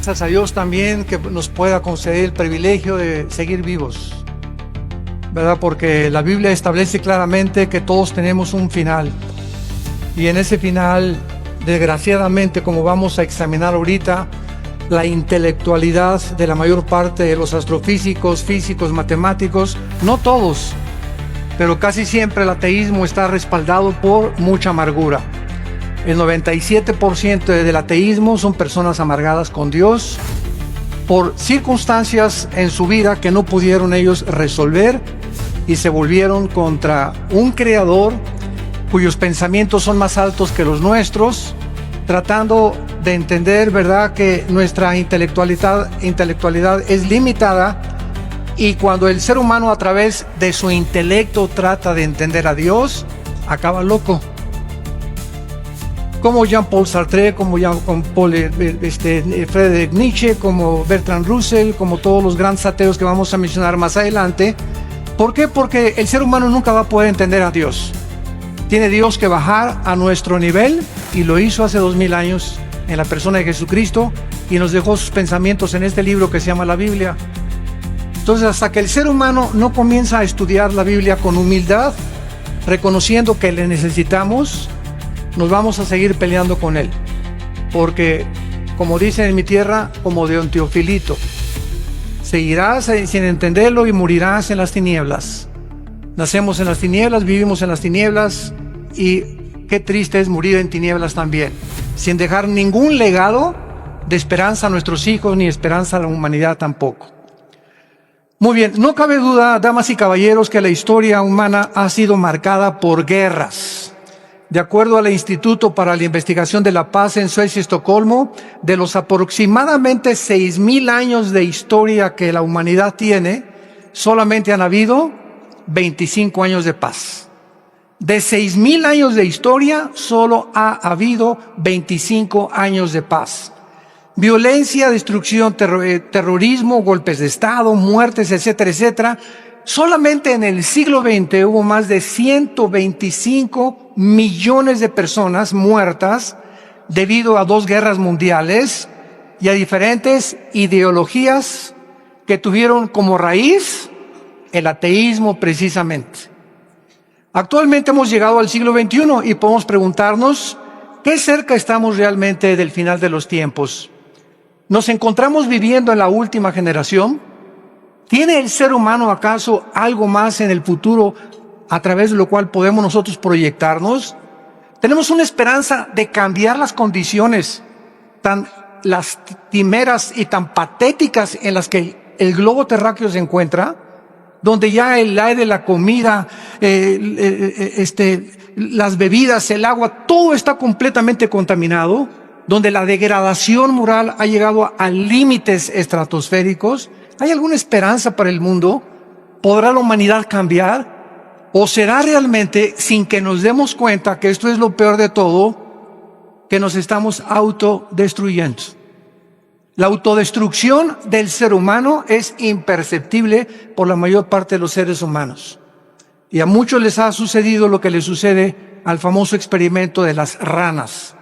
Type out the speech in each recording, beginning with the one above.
Gracias a Dios también que nos pueda conceder el privilegio de seguir vivos, ¿verdad? Porque la Biblia establece claramente que todos tenemos un final. Y en ese final, desgraciadamente, como vamos a examinar ahorita, la intelectualidad de la mayor parte de los astrofísicos, físicos, matemáticos, no todos, pero casi siempre el ateísmo está respaldado por mucha amargura. El 97% del ateísmo son personas amargadas con Dios por circunstancias en su vida que no pudieron ellos resolver y se volvieron contra un creador cuyos pensamientos son más altos que los nuestros, tratando de entender, ¿verdad?, que nuestra intelectualidad es limitada, y cuando el ser humano a través de su intelecto trata de entender a Dios, acaba loco. Como Jean-Paul Sartre, como Friedrich Nietzsche, como Bertrand Russell, como todos los grandes ateos que vamos a mencionar más adelante. ¿Por qué? Porque el ser humano nunca va a poder entender a Dios. Tiene Dios que bajar a nuestro nivel, y lo hizo hace 2000 años en la persona de Jesucristo, y nos dejó sus pensamientos en este libro que se llama la Biblia. Entonces, hasta que el ser humano no comienza a estudiar la Biblia con humildad, reconociendo que le necesitamos, nos vamos a seguir peleando con él. Porque, como dicen en mi tierra, como de un teofilito, seguirás sin entenderlo y morirás en las tinieblas. Nacemos en las tinieblas, vivimos en las tinieblas, y qué triste es morir en tinieblas también, sin dejar ningún legado de esperanza a nuestros hijos, ni esperanza a la humanidad tampoco. Muy bien, no cabe duda, damas y caballeros, que la historia humana ha sido marcada por guerras. De acuerdo al Instituto para la Investigación de la Paz en Suecia, Estocolmo, de los aproximadamente 6000 años de historia que la humanidad tiene, solamente han habido 25 años de paz. De 6000 años de historia, solo ha habido 25 años de paz. Violencia, destrucción, terrorismo, golpes de Estado, muertes, etcétera, etcétera. Solamente en el siglo XX hubo más de 125 millones de personas muertas debido a 2 guerras mundiales y a diferentes ideologías que tuvieron como raíz el ateísmo precisamente. Actualmente hemos llegado al siglo XXI y podemos preguntarnos qué cerca estamos realmente del final de los tiempos. ¿Nos encontramos viviendo en la última generación? ¿Tiene el ser humano acaso algo más en el futuro a través de lo cual podemos nosotros proyectarnos? Tenemos una esperanza de cambiar las condiciones tan lastimeras y tan patéticas en las que el globo terráqueo se encuentra, donde ya el aire, la comida, las bebidas, el agua, todo está completamente contaminado, donde la degradación moral ha llegado a límites estratosféricos. ¿Hay alguna esperanza para el mundo? ¿Podrá la humanidad cambiar? ¿O será realmente, sin que nos demos cuenta que esto es lo peor de todo, que nos estamos autodestruyendo? La autodestrucción del ser humano es imperceptible por la mayor parte de los seres humanos. Y a muchos les ha sucedido lo que le sucede al famoso experimento de las ranas.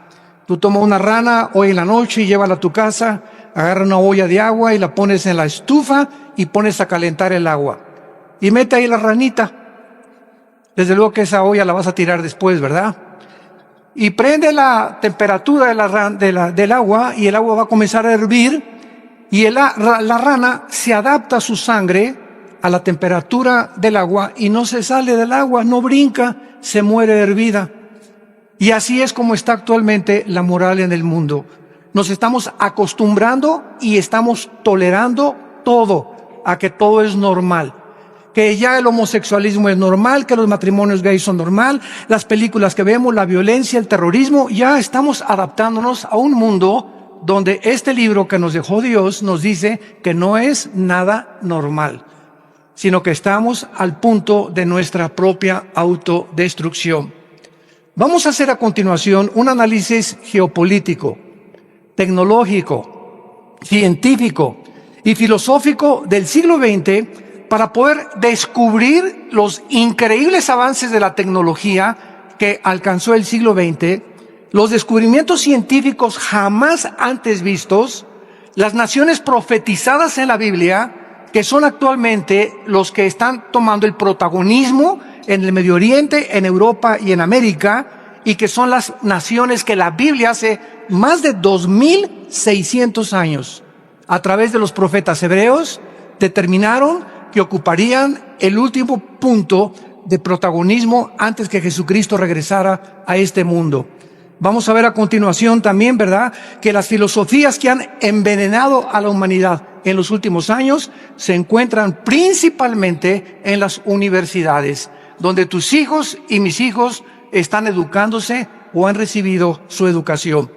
Tú tomas una rana hoy en la noche y llévala a tu casa, agarra una olla de agua y la pones en la estufa y pones a calentar el agua. Y mete ahí la ranita. Desde luego que esa olla la vas a tirar después, ¿verdad? Y prende la temperatura del agua, y el agua va a comenzar a hervir, y la rana se adapta a su sangre a la temperatura del agua y no se sale del agua, no brinca, se muere hervida. Y así es como está actualmente la moral en el mundo. Nos estamos acostumbrando y estamos tolerando todo, a que todo es normal. Que ya el homosexualismo es normal, que los matrimonios gays son normal, las películas que vemos, la violencia, el terrorismo, ya estamos adaptándonos a un mundo donde este libro que nos dejó Dios nos dice que no es nada normal, sino que estamos al punto de nuestra propia autodestrucción. Vamos a hacer a continuación un análisis geopolítico, tecnológico, científico y filosófico del siglo XX para poder descubrir los increíbles avances de la tecnología que alcanzó el siglo XX, los descubrimientos científicos jamás antes vistos Las naciones profetizadas en la Biblia, que son actualmente los que están tomando el protagonismo en el Medio Oriente, en Europa y en América, y que son las naciones que la Biblia hace más de 2600 años, a través de los profetas hebreos, determinaron que ocuparían el último punto de protagonismo antes que Jesucristo regresara a este mundo. Vamos a ver a continuación también, ¿verdad?, que las filosofías que han envenenado a la humanidad en los últimos años se encuentran principalmente en las universidades, donde tus hijos y mis hijos están educándose o han recibido su educación.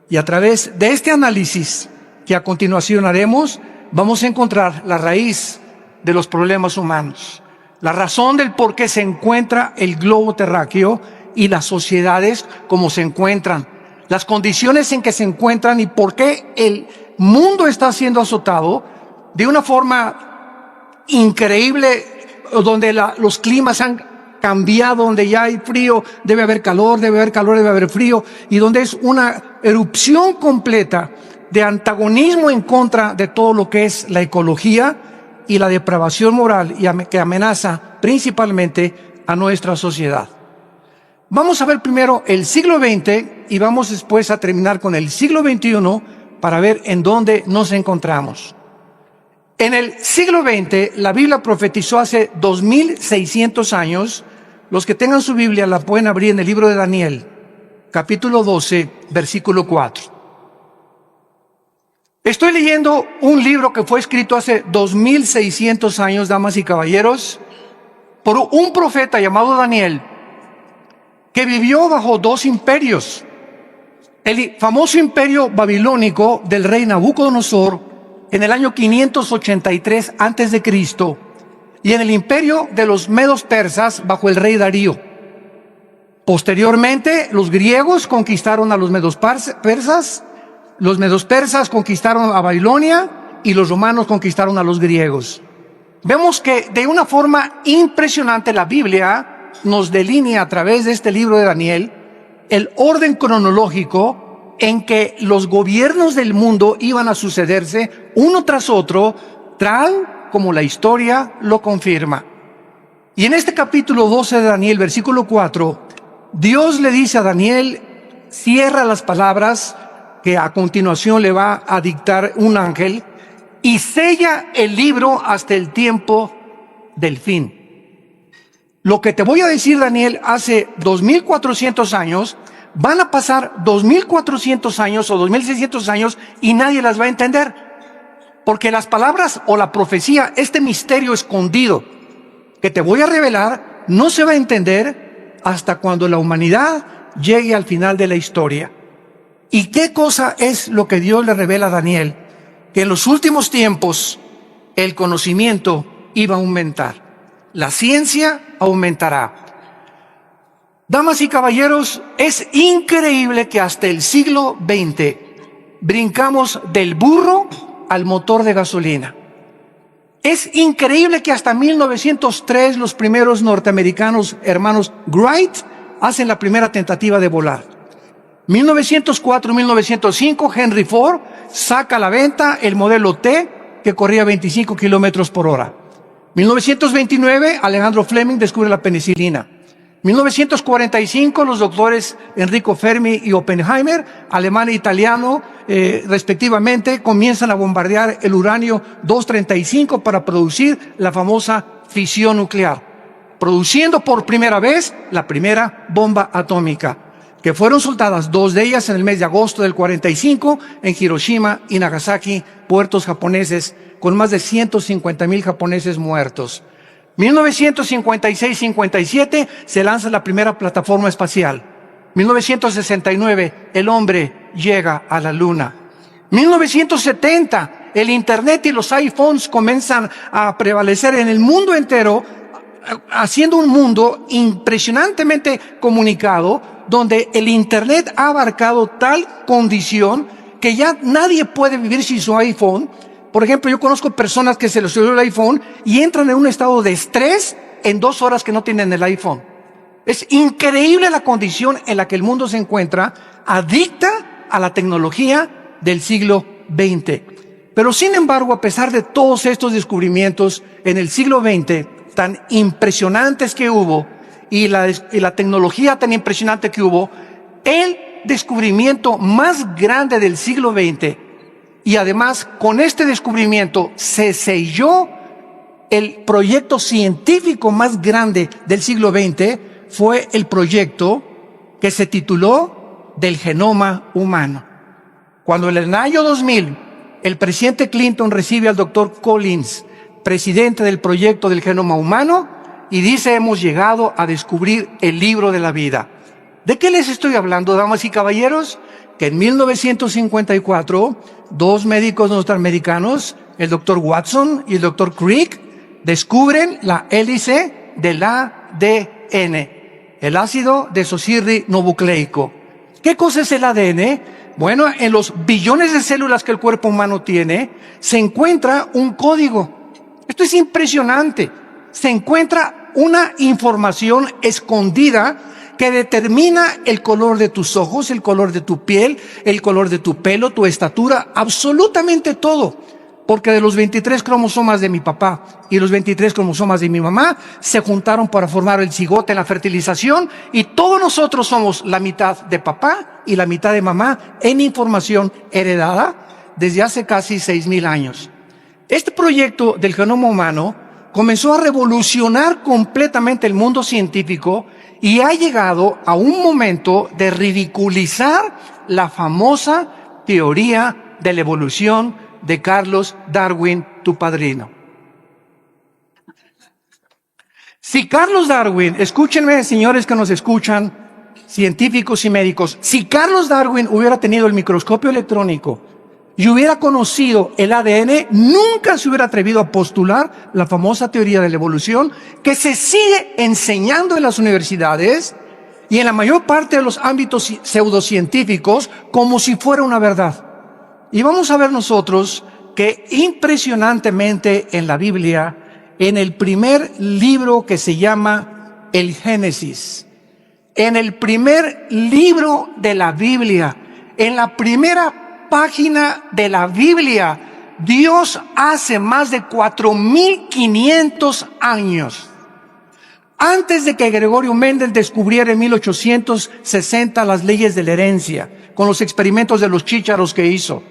Y a través de este análisis que a continuación haremos, vamos a encontrar la raíz de los problemas humanos, la razón del por qué se encuentra el globo terráqueo y las sociedades como se encuentran, las condiciones en que se encuentran y por qué el mundo está siendo azotado de una forma increíble, donde los climas han cambiado, donde ya hay frío, debe haber calor, debe haber frío, y donde es una erupción completa de antagonismo en contra de todo lo que es la ecología y la depravación moral que amenaza principalmente a nuestra sociedad. Vamos a ver primero el siglo XX y vamos después a terminar con el siglo XXI para ver en dónde nos encontramos. En el siglo XX, la Biblia profetizó hace 2600 años. Los que tengan su Biblia la pueden abrir en el libro de Daniel, capítulo 12, versículo 4. Estoy leyendo un libro que fue escrito hace 2600 años, damas y caballeros, por un profeta llamado Daniel, que vivió bajo dos imperios. El famoso imperio babilónico del rey Nabucodonosor en el año 583 antes de Cristo, y en el imperio de los medos persas bajo el rey Darío. Posteriormente, los griegos conquistaron a los medos persas, los medos persas conquistaron a Babilonia y los romanos conquistaron a los griegos. Vemos que de una forma impresionante la Biblia nos delinea a través de este libro de Daniel el orden cronológico en que los gobiernos del mundo iban a sucederse uno tras otro, tal como la historia lo confirma. Y en este capítulo 12 de Daniel, versículo 4, Dios le dice a Daniel, cierra las palabras que a continuación le va a dictar un ángel, y sella el libro hasta el tiempo del fin. Lo que te voy a decir, Daniel, hace 2400 años, van a pasar 2400 años o 2600 años y nadie las va a entender. Porque las palabras o la profecía, este misterio escondido que te voy a revelar, no se va a entender hasta cuando la humanidad llegue al final de la historia. ¿Y qué cosa es lo que Dios le revela a Daniel? Que en los últimos tiempos el conocimiento iba a aumentar, la ciencia aumentará. Damas y caballeros, es increíble que hasta el siglo XX brincamos del burro al motor de gasolina. Es increíble que hasta 1903 los primeros norteamericanos, hermanos Wright, hacen la primera tentativa de volar. 1904-1905, Henry Ford saca a la venta el modelo T, que corría 25 kilómetros por hora. 1929, Alejandro Fleming descubre la penicilina. 1945, los doctores Enrico Fermi y Oppenheimer, alemán e italiano, respectivamente, comienzan a bombardear el uranio 235 para producir la famosa fisión nuclear, produciendo por primera vez la primera bomba atómica, que fueron soltadas 2 de ellas en el mes de agosto del 45 en Hiroshima y Nagasaki, puertos japoneses, con más de 150,000 japoneses muertos. 1956-57 se lanza la primera plataforma espacial. 1969 el hombre llega a la luna. 1970 el internet y los iPhones comienzan a prevalecer en el mundo entero, haciendo un mundo impresionantemente comunicado, donde el internet ha abarcado tal condición que ya nadie puede vivir sin su iPhone. Por ejemplo, yo conozco personas que se les olvidó el iPhone y entran en un estado de estrés en 2 horas que no tienen el iPhone. Es increíble la condición en la que el mundo se encuentra, adicta a la tecnología del siglo XX. Pero sin embargo, a pesar de todos estos descubrimientos en el siglo XX, tan impresionantes que hubo, y la tecnología tan impresionante que hubo, el descubrimiento más grande del siglo XX, y además con este descubrimiento se selló el proyecto científico más grande del siglo XX, fue el proyecto que se tituló del genoma humano. Cuando en el año 2000 el presidente Clinton recibe al doctor Collins, presidente del proyecto del genoma humano, y dice: hemos llegado a descubrir el libro de la vida. ¿De qué les estoy hablando, damas y caballeros? Que en 1954, dos médicos norteamericanos, el doctor Watson y el doctor Crick, descubren la hélice del ADN, el ácido desoxirribonucleico. ¿Qué cosa es el ADN? Bueno, en los billones de células que el cuerpo humano tiene, se encuentra un código. Esto es impresionante. Se encuentra una información escondida que determina el color de tus ojos, el color de tu piel, el color de tu pelo, tu estatura, absolutamente todo. Porque de los 23 cromosomas de mi papá y los 23 cromosomas de mi mamá se juntaron para formar el cigote en la fertilización, y todos nosotros somos la mitad de papá y la mitad de mamá en información heredada desde hace casi 6,000 años. Este proyecto del genoma humano comenzó a revolucionar completamente el mundo científico y ha llegado a un momento de ridiculizar la famosa teoría de la evolución de Charles Darwin, tu padrino. Si Charles Darwin, escúchenme señores que nos escuchan, científicos y médicos, si Charles Darwin hubiera tenido el microscopio electrónico y hubiera conocido el ADN, nunca se hubiera atrevido a postular la famosa teoría de la evolución que se sigue enseñando en las universidades y en la mayor parte de los ámbitos pseudocientíficos como si fuera una verdad. Y vamos a ver nosotros que impresionantemente en la Biblia, en el primer libro que se llama el Génesis, en el primer libro de la Biblia, en la primera página de la Biblia, Dios hace más de 4,500 años, antes de que Gregorio Mendel descubriera en 1860 las leyes de la herencia, con los experimentos de los chícharos que hizo.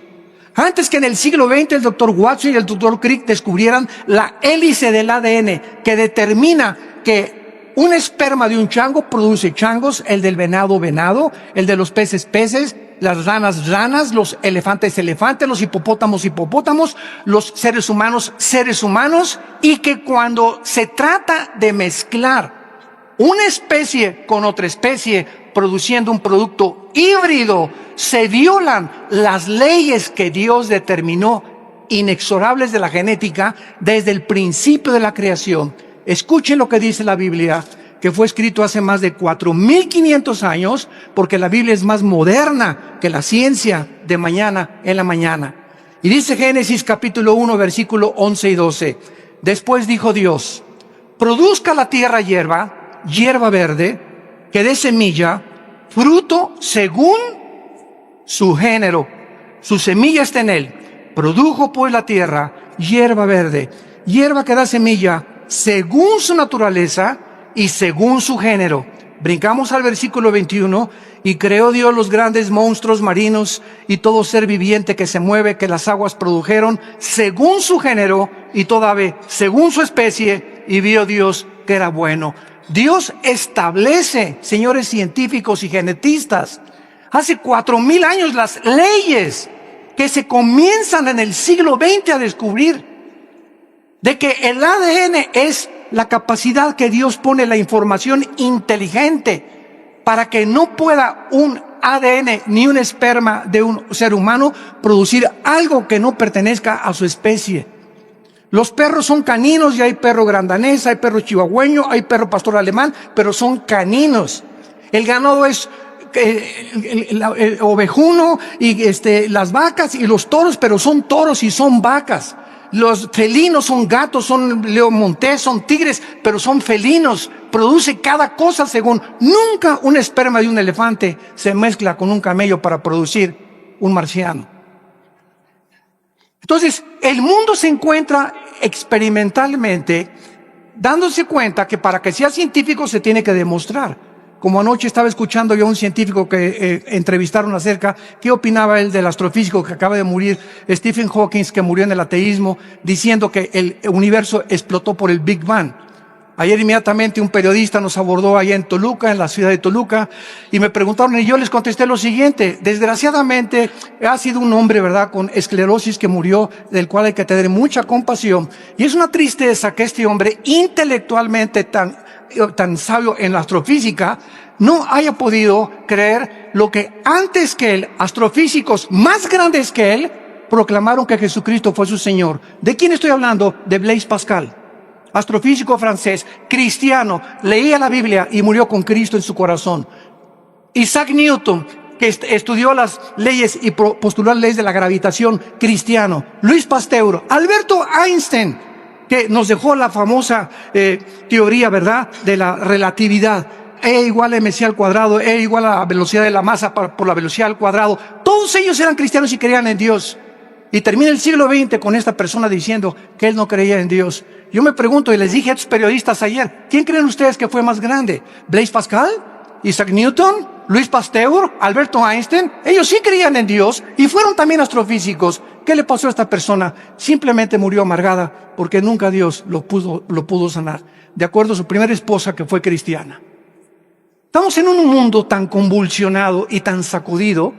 Antes que en el siglo XX el doctor Watson y el doctor Crick descubrieran la hélice del ADN que determina que un esperma de un chango produce changos, el del venado, venado, el de los peces, peces, las ranas, ranas, los elefantes, elefantes, los hipopótamos, hipopótamos, los seres humanos, seres humanos, y que cuando se trata de mezclar una especie con otra especie, produciendo un producto híbrido, se violan las leyes que Dios determinó, inexorables de la genética, desde el principio de la creación. Escuchen lo que dice la Biblia, que fue escrito hace más de 4,500 años, porque la Biblia es más moderna que la ciencia de mañana en la mañana. Y dice Génesis capítulo 1, versículo 11 y 12. Después dijo Dios: produzca la tierra hierba, hierba verde, que dé semilla, fruto según su género, su semilla está en él. Produjo pues la tierra hierba verde, hierba que da semilla, según su naturaleza y según su género. Brincamos al versículo 21. Y creó Dios los grandes monstruos marinos y todo ser viviente que se mueve, que las aguas produjeron, según su género, y toda ave según su especie, y vio Dios que era bueno. Dios establece, señores científicos y genetistas, hace 4,000 años las leyes que se comienzan en el siglo XX a descubrir, de que el ADN es la capacidad que Dios pone, la información inteligente, para que no pueda un ADN ni un esperma de un ser humano producir algo que no pertenezca a su especie. Los perros son caninos, y hay perro grandanés, hay perro chihuahueño, hay perro pastor alemán, pero son caninos. El ganado es el ovejuno, y las vacas y los toros, pero son toros y son vacas. Los felinos son gatos, son leomontés, son tigres, pero son felinos. Produce cada cosa según. Nunca un esperma de un elefante se mezcla con un camello para producir un marciano. Entonces, el mundo se encuentra experimentalmente dándose cuenta que para que sea científico se tiene que demostrar. Como anoche estaba escuchando yo a un científico que entrevistaron acerca qué opinaba él del astrofísico que acaba de morir, Stephen Hawking, que murió en el ateísmo, diciendo que el universo explotó por el Big Bang. Ayer inmediatamente un periodista nos abordó allá en Toluca, en la ciudad de Toluca, y me preguntaron y yo les contesté lo siguiente: desgraciadamente ha sido un hombre, ¿verdad?, con esclerosis que murió, del cual hay que tener mucha compasión, y es una tristeza que este hombre intelectualmente tan sabio en la astrofísica no haya podido creer lo que antes que él, astrofísicos más grandes que él, proclamaron que Jesucristo fue su Señor. ¿De quién estoy hablando? De Blaise Pascal, astrofísico francés, cristiano, leía la Biblia y murió con Cristo en su corazón. Isaac Newton, que estudió las leyes y postuló las leyes de la gravitación, cristiano. Luis Pasteur, Alberto Einstein, que nos dejó la famosa teoría, ¿verdad?, de la relatividad. E igual a mc al cuadrado, E igual a la velocidad de la masa por la velocidad al cuadrado. Todos ellos eran cristianos y creían en Dios. Y termina el siglo XX con esta persona diciendo que él no creía en Dios. Yo me pregunto, y les dije a estos periodistas ayer, ¿quién creen ustedes que fue más grande? ¿Blaise Pascal? ¿Isaac Newton? ¿Luis Pasteur? ¿Alberto Einstein? Ellos sí creían en Dios y fueron también astrofísicos. ¿Qué le pasó a esta persona? Simplemente murió amargada porque nunca Dios lo pudo sanar, de acuerdo a su primera esposa, que fue cristiana. Estamos en un mundo tan convulsionado y tan sacudido,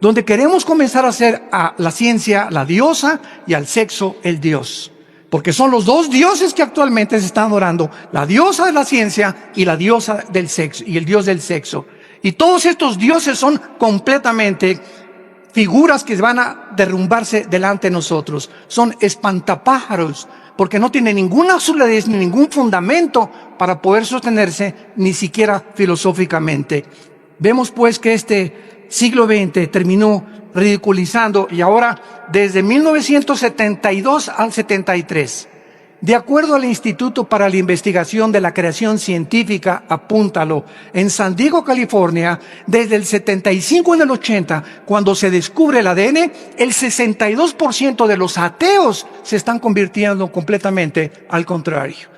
donde queremos comenzar a hacer a la ciencia la diosa y al sexo el dios. Porque son los dos dioses que actualmente se están adorando: la diosa de la ciencia y la diosa del sexo, y el dios del sexo. Y todos estos dioses son completamente figuras que van a derrumbarse delante de nosotros. Son espantapájaros, porque no tienen ninguna solidez ni ningún fundamento para poder sostenerse, ni siquiera filosóficamente. Vemos pues que este siglo XX terminó ridiculizando, y ahora desde 1972 al 73, de acuerdo al Instituto para la Investigación de la Creación Científica, apúntalo, en San Diego, California, desde el 75 en el 80, cuando se descubre el ADN, el 62% de los ateos se están convirtiendo completamente al contrario,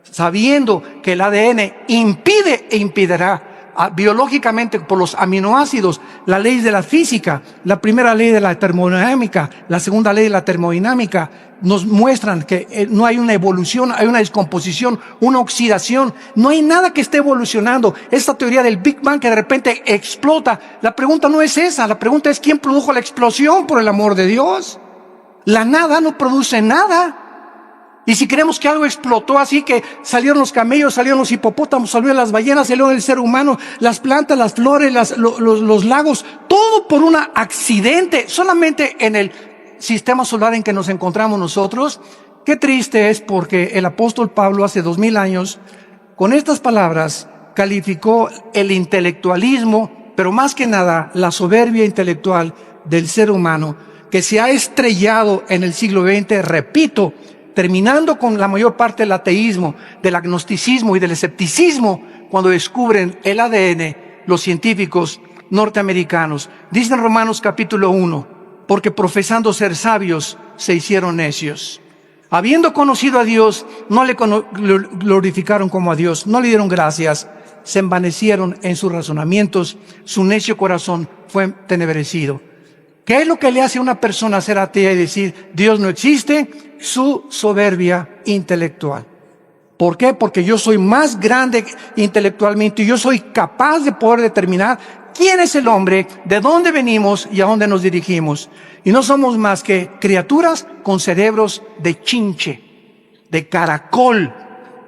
sabiendo que el ADN impide e impedirá biológicamente por los aminoácidos, la ley de la física, la primera ley de la termodinámica, la segunda ley de la termodinámica, nos muestran que no hay una evolución, hay una descomposición, una oxidación, no hay nada que esté evolucionando. Esta teoría del Big Bang que de repente explota, la pregunta no es esa, la pregunta es ¿quién produjo la explosión, por el amor de Dios? La nada no produce nada. Y si creemos que algo explotó así, que salieron los camellos, salieron los hipopótamos, salieron las ballenas, salió el ser humano, las plantas, las flores, los lagos, todo por un accidente, solamente en el sistema solar en que nos encontramos nosotros. Qué triste es, porque el apóstol Pablo hace 2000 años, con estas palabras, calificó el intelectualismo, pero más que nada la soberbia intelectual del ser humano, que se ha estrellado en el siglo XX, repito, terminando con la mayor parte del ateísmo, del agnosticismo y del escepticismo, cuando descubren el ADN los científicos norteamericanos. Dice en Romanos capítulo 1, porque profesando ser sabios, se hicieron necios. Habiendo conocido a Dios, no le glorificaron como a Dios, no le dieron gracias, se envanecieron en sus razonamientos, su necio corazón fue entenebrecido. ¿Qué es lo que le hace a una persona ser atea y decir Dios no existe? Su soberbia intelectual. ¿Por qué? Porque yo soy más grande intelectualmente y yo soy capaz de poder determinar quién es el hombre, de dónde venimos y a dónde nos dirigimos. Y no somos más que criaturas con cerebros de chinche, de caracol,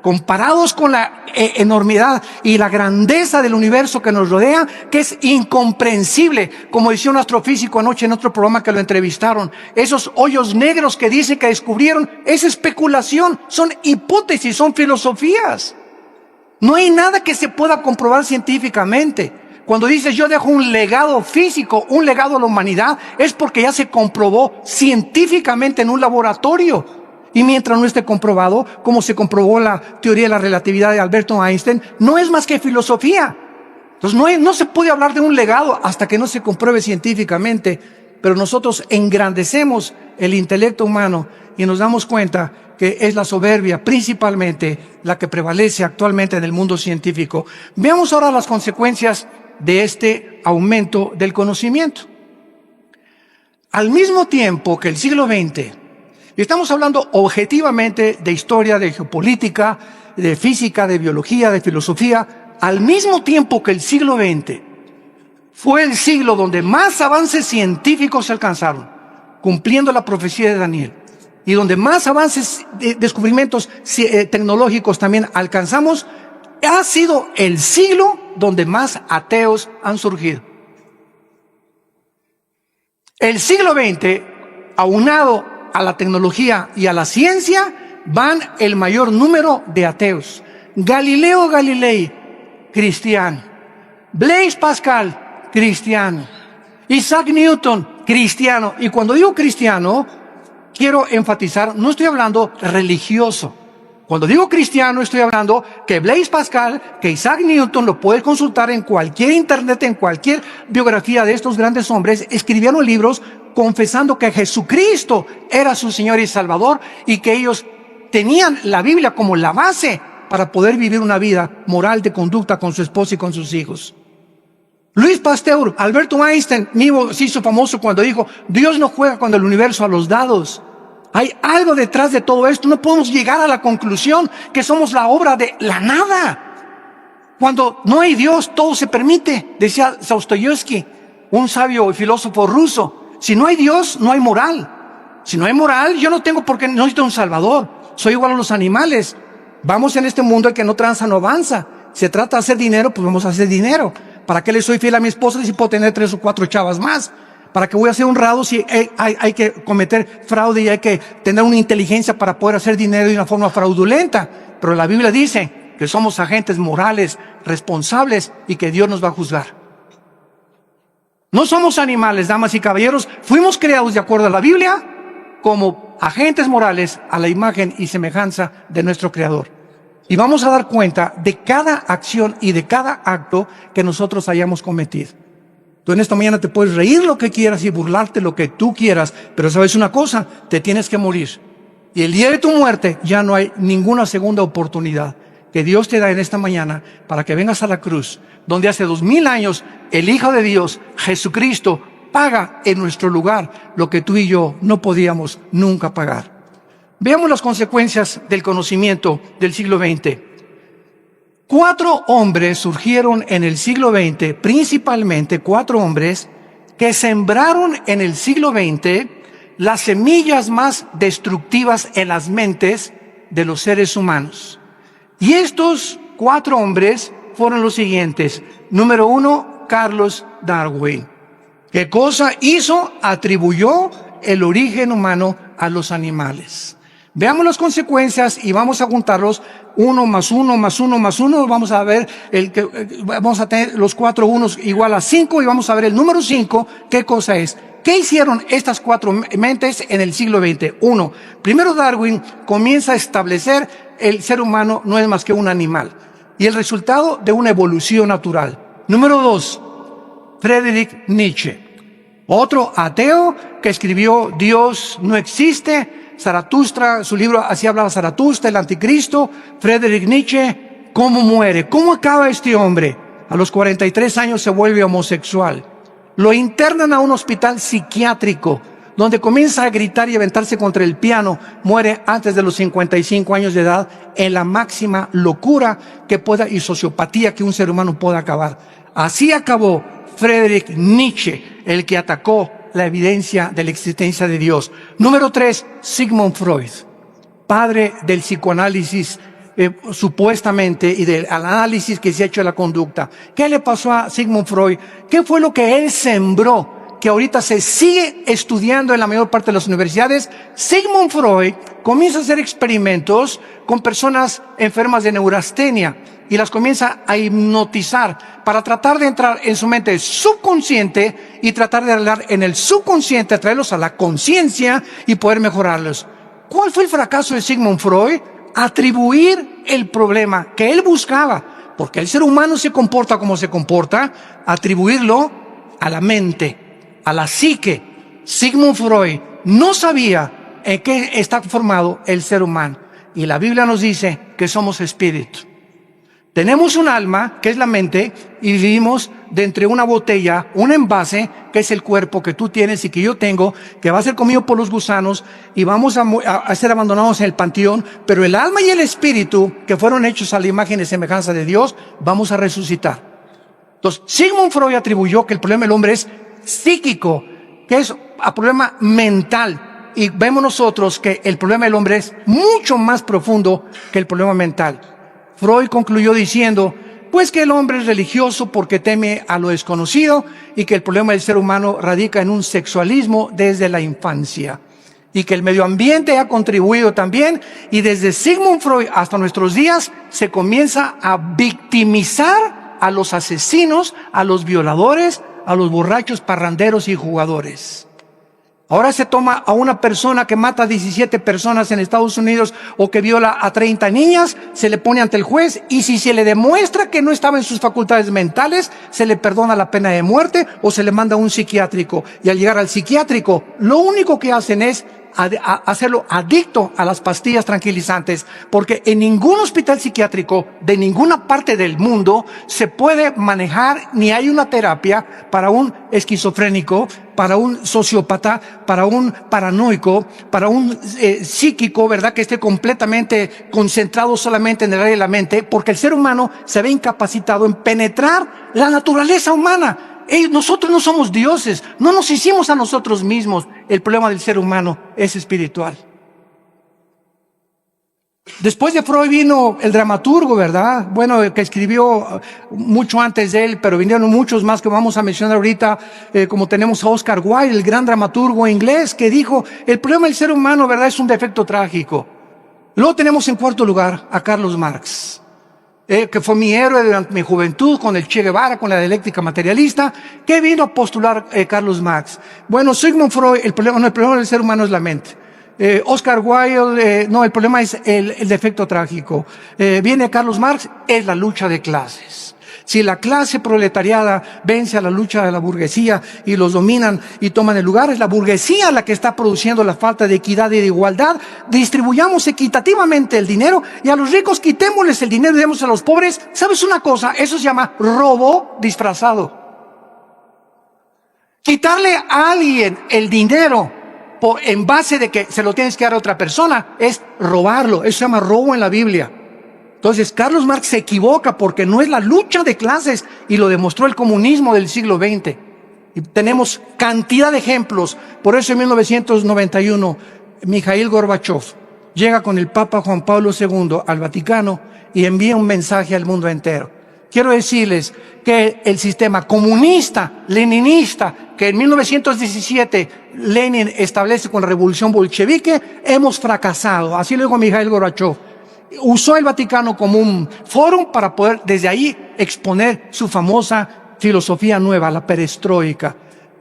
comparados con la enormidad y la grandeza del universo que nos rodea, que es incomprensible. Como decía un astrofísico anoche en otro programa que lo entrevistaron, esos hoyos negros que dicen que descubrieron es especulación, son hipótesis, son filosofías. No hay nada que se pueda comprobar científicamente. Cuando dices yo dejo un legado físico, un legado a la humanidad, es porque ya se comprobó científicamente en un laboratorio. Y mientras no esté comprobado, como se comprobó la teoría de la relatividad de Alberto Einstein, no es más que filosofía. Entonces no se puede hablar de un legado hasta que no se compruebe científicamente. Pero nosotros engrandecemos el intelecto humano y nos damos cuenta que es la soberbia principalmente la que prevalece actualmente en el mundo científico. Veamos ahora las consecuencias de este aumento del conocimiento. Al mismo tiempo que el siglo XX, y estamos hablando objetivamente de historia, de geopolítica, de física, de biología, de filosofía, al mismo tiempo que el siglo XX fue el siglo donde más avances científicos se alcanzaron, cumpliendo la profecía de Daniel, y donde más avances, descubrimientos tecnológicos también alcanzamos, ha sido el siglo donde más ateos han surgido. El siglo XX, aunado a la tecnología y a la ciencia, van el mayor número de ateos. Galileo Galilei, cristiano. Blaise Pascal, cristiano. Isaac Newton, cristiano. Y cuando digo cristiano, quiero enfatizar, no estoy hablando religioso. Cuando digo cristiano, estoy hablando que Blaise Pascal, que Isaac Newton, lo puedes consultar en cualquier internet, en cualquier biografía de estos grandes hombres, escribieron libros confesando que Jesucristo era su Señor y Salvador y que ellos tenían la Biblia como la base para poder vivir una vida moral de conducta con su esposa y con sus hijos. Louis Pasteur, Alberto Einstein mismo se hizo famoso cuando dijo: Dios no juega con el universo a los dados. Hay algo detrás de todo esto. No podemos llegar a la conclusión que somos la obra de la nada. Cuando no hay Dios, todo se permite. Decía Dostoyevsky, un sabio y filósofo ruso: si no hay Dios, no hay moral. Si no hay moral, yo no tengo por qué, no necesito un salvador. Soy igual a los animales. Vamos en este mundo, el que no tranza no avanza. Se trata de hacer dinero, pues vamos a hacer dinero. ¿Para qué le soy fiel a mi esposa si puedo tener 3 o 4 chavas más? ¿Para qué voy a ser honrado si hay que cometer fraude y hay que tener una inteligencia para poder hacer dinero de una forma fraudulenta? Pero la Biblia dice que somos agentes morales, responsables y que Dios nos va a juzgar. No somos animales, damas y caballeros. Fuimos creados de acuerdo a la Biblia como agentes morales a la imagen y semejanza de nuestro Creador. Y vamos a dar cuenta de cada acción y de cada acto que nosotros hayamos cometido. Tú en esta mañana te puedes reír lo que quieras y burlarte lo que tú quieras, pero sabes una cosa, te tienes que morir. Y el día de tu muerte ya no hay ninguna segunda oportunidad que Dios te da en esta mañana para que vengas a la cruz, donde hace 2000 años el Hijo de Dios, Jesucristo, paga en nuestro lugar lo que tú y yo no podíamos nunca pagar. Veamos las consecuencias del conocimiento del siglo XX. 4 hombres surgieron en el siglo XX, principalmente 4 hombres que sembraron en el siglo XX las semillas más destructivas en las mentes de los seres humanos. Y estos 4 hombres fueron los siguientes. Número 1, Charles Darwin. ¿Qué cosa hizo? Atribuyó el origen humano a los animales. Veamos las consecuencias y vamos a juntarlos 1 más 1 más 1 más 1. Vamos a ver vamos a tener los 4 unos igual a 5 y vamos a ver el número 5. ¿Qué cosa es? ¿Qué hicieron estas 4 mentes en el siglo XX? 1. Primero Darwin comienza a establecer el ser humano no es más que un animal y el resultado de una evolución natural. Número 2. Friedrich Nietzsche, otro ateo que escribió Dios no existe. Zaratustra, su libro así hablaba Zaratustra, el anticristo. Friedrich Nietzsche, ¿cómo muere? ¿Cómo acaba este hombre? A los 43 años se vuelve homosexual. Lo internan a un hospital psiquiátrico, donde comienza a gritar y aventarse contra el piano. Muere antes de los 55 años de edad, en la máxima locura que pueda y sociopatía que un ser humano pueda acabar. Así acabó Friedrich Nietzsche, el que atacó la evidencia de la existencia de Dios. Número 3, Sigmund Freud, padre del psicoanálisis supuestamente y del análisis que se ha hecho de la conducta. ¿Qué le pasó a Sigmund Freud? ¿Qué fue lo que él sembró? Que ahorita se sigue estudiando en la mayor parte de las universidades. Sigmund Freud comienza a hacer experimentos con personas enfermas de neurastenia y las comienza a hipnotizar para tratar de entrar en su mente subconsciente y tratar de hablar en el subconsciente, traerlos a la conciencia y poder mejorarlos. ¿Cuál fue el fracaso de Sigmund Freud? Atribuir el problema que él buscaba, porque el ser humano se comporta como se comporta, atribuirlo a la mente, a la psique. Sigmund Freud no sabía en qué está formado el ser humano. Y la Biblia nos dice que somos espíritu. Tenemos un alma, que es la mente, y vivimos dentro de una botella, un envase, que es el cuerpo que tú tienes y que yo tengo, que va a ser comido por los gusanos y vamos a ser abandonados en el panteón, pero el alma y el espíritu, que fueron hechos a la imagen y semejanza de Dios, vamos a resucitar. Entonces, Sigmund Freud atribuyó que el problema del hombre es psíquico, que es un problema mental, y vemos nosotros que el problema del hombre es mucho más profundo que el problema mental. Freud concluyó diciendo, pues que el hombre es religioso porque teme a lo desconocido y que el problema del ser humano radica en un sexualismo desde la infancia y que el medio ambiente ha contribuido también, y desde Sigmund Freud hasta nuestros días se comienza a victimizar a los asesinos, a los violadores, a los borrachos, parranderos y jugadores. Ahora se toma a una persona que mata a 17 personas en Estados Unidos o que viola a 30 niñas, se le pone ante el juez, y si se le demuestra que no estaba en sus facultades mentales, se le perdona la pena de muerte o se le manda a un psiquiátrico. Y al llegar al psiquiátrico, lo único que hacen es hacerlo adicto a las pastillas tranquilizantes, porque en ningún hospital psiquiátrico de ninguna parte del mundo se puede manejar, ni hay una terapia para un esquizofrénico, para un sociópata, para un paranoico, para un psíquico, ¿verdad?, que esté completamente concentrado solamente en el área de la mente, porque el ser humano se ve incapacitado en penetrar la naturaleza humana. Nosotros no somos dioses, no nos hicimos a nosotros mismos. El problema del ser humano es espiritual. Después de Freud vino el dramaturgo, ¿verdad? Bueno, el que escribió mucho antes de él, pero vinieron muchos más que vamos a mencionar ahorita, como tenemos a Oscar Wilde, el gran dramaturgo inglés, que dijo, el problema del ser humano, ¿verdad?, es un defecto trágico. Luego tenemos en cuarto lugar a Carlos Marx, que fue mi héroe durante mi juventud, con el Che Guevara, con la dialéctica materialista. ¿Qué vino a postular Carlos Marx? Bueno, Sigmund Freud, el problema del ser humano es la mente. Oscar Wilde, el problema es el defecto trágico. Viene Carlos Marx, es la lucha de clases. Si la clase proletariada vence a la lucha de la burguesía y los dominan y toman el lugar, es la burguesía la que está produciendo la falta de equidad y de igualdad. Distribuyamos equitativamente el dinero y a los ricos quitémosles el dinero y démoslo a los pobres. ¿Sabes una cosa? Eso se llama robo disfrazado. Quitarle a alguien el dinero en base de que se lo tienes que dar a otra persona es robarlo. Eso se llama robo en la Biblia. Entonces, Carlos Marx se equivoca porque no es la lucha de clases, y lo demostró el comunismo del siglo XX. Y tenemos cantidad de ejemplos. Por eso en 1991, Mikhail Gorbachev llega con el Papa Juan Pablo II al Vaticano y envía un mensaje al mundo entero. Quiero decirles que el sistema comunista, leninista, que en 1917 Lenin establece con la revolución bolchevique, hemos fracasado. Así lo dijo Mikhail Gorbachev. Usó el Vaticano como un foro para poder desde ahí exponer su famosa filosofía nueva, la perestroika.